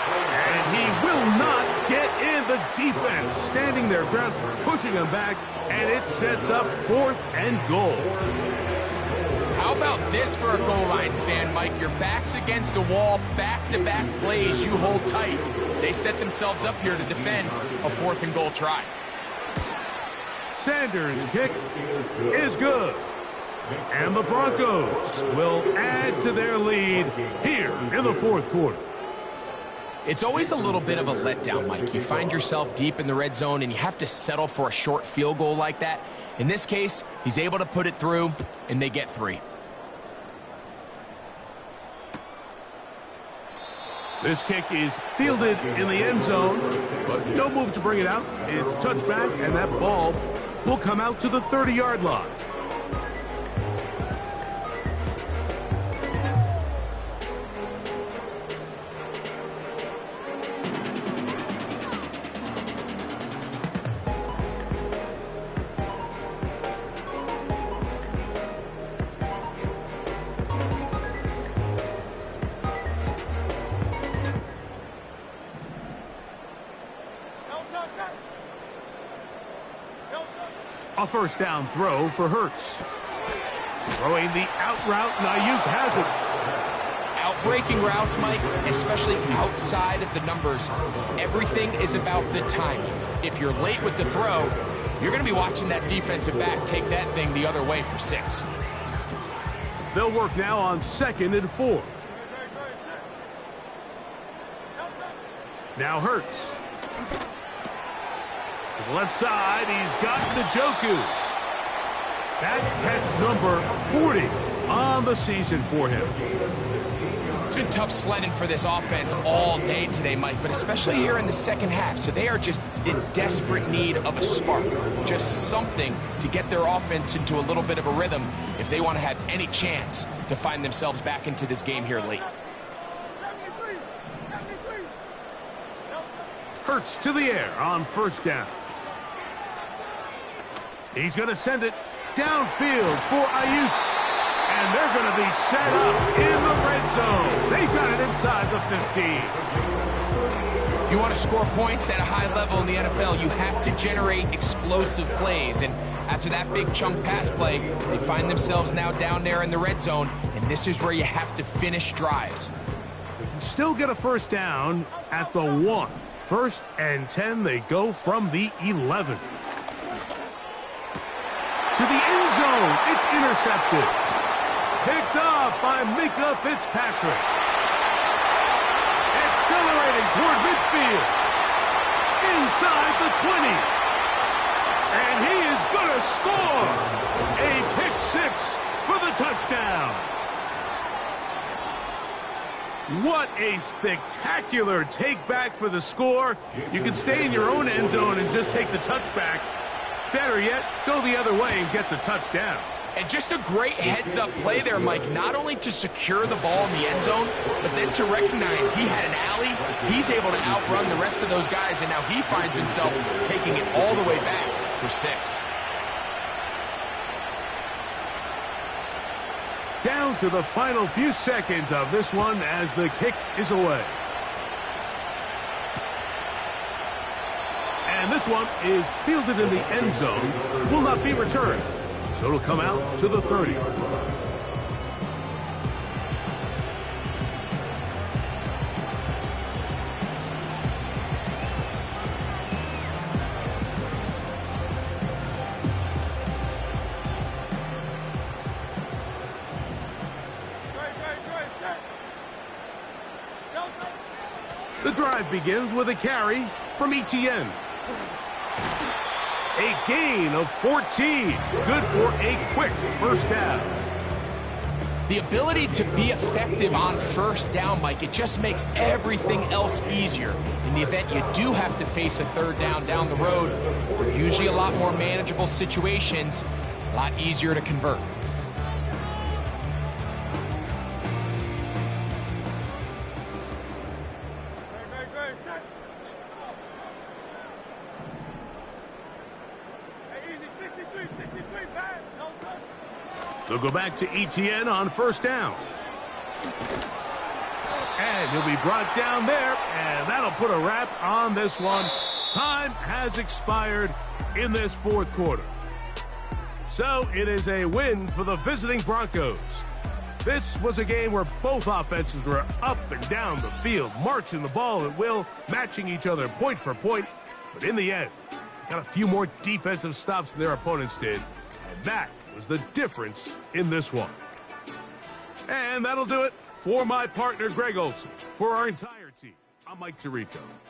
And he will not get in. The defense standing their ground, pushing him back, and it sets up 4th and goal. How about this for a goal line stand, Mike? Your back's against the wall, back-to-back plays you hold tight. They set themselves up here to defend a 4th and goal try. Sanders' kick is good. And the Broncos will add to their lead here in the 4th quarter. It's always a little bit of a letdown, Mike. You find yourself deep in the red zone and you have to settle for a short field goal like that. In this case, he's able to put it through, and they get 3. This kick is fielded in the end zone, but no move to bring it out. It's touchback, and that ball will come out to the 30-yard line. A 1st down throw for Hurts. Throwing the out route, Ayuk has it. Out-breaking routes, Mike, especially outside of the numbers, everything is about the timing. If you're late with the throw, you're going to be watching that defensive back take that thing the other way for 6. They'll work now on 2nd and 4. Now Hurts. To the left side, he's got Njoku. That catch number 40 on the season for him. It's been tough sledding for this offense all day today, Mike, but especially here in the second half. So they are just in desperate need of a spark, just something to get their offense into a little bit of a rhythm if they want to have any chance to find themselves back into this game here late. Hurts to the air on first down. He's going to send it downfield for Ayuk. And they're going to be set up in the red zone. They've got it inside the 15. If you want to score points at a high level in the NFL, you have to generate explosive plays. And after that big chunk pass play, they find themselves now down there in the red zone. And this is where you have to finish drives. They can still get a first down at the 1. 1st and 10, they go from the 11. To the end zone, it's intercepted. Picked off by Mika Fitzpatrick. Accelerating toward midfield. Inside the 20. And he is going to score. A pick 6 for the touchdown. What a spectacular take back for the score. You can stay in your own end zone and just take the touchback. Better yet, go the other way and get the touchdown. And just a great heads-up play there, Mike, not only to secure the ball in the end zone, but then to recognize he had an alley. He's able to outrun the rest of those guys, and now he finds himself taking it all the way back for 6. Down to the final few seconds of this one as the kick is away. And this one is fielded in the end zone, will not be returned. So it'll come out to the 30. The drive begins with a carry from Etienne. A gain of 14. Good for a quick first down. The ability to be effective on first down, Mike, it just makes everything else easier. In the event you do have to face a third down the road, they're usually a lot more manageable situations, a lot easier to convert. They'll go back to Etienne on first down. And he'll be brought down there, and that'll put a wrap on this one. Time has expired in this fourth quarter. So it is a win for the visiting Broncos. This was a game where both offenses were up and down the field, marching the ball at will, matching each other point for point. But in the end, got a few more defensive stops than their opponents did, and that was the difference in this one. And that'll do it for my partner, Greg Olson. For our entire team, I'm Mike Tirico.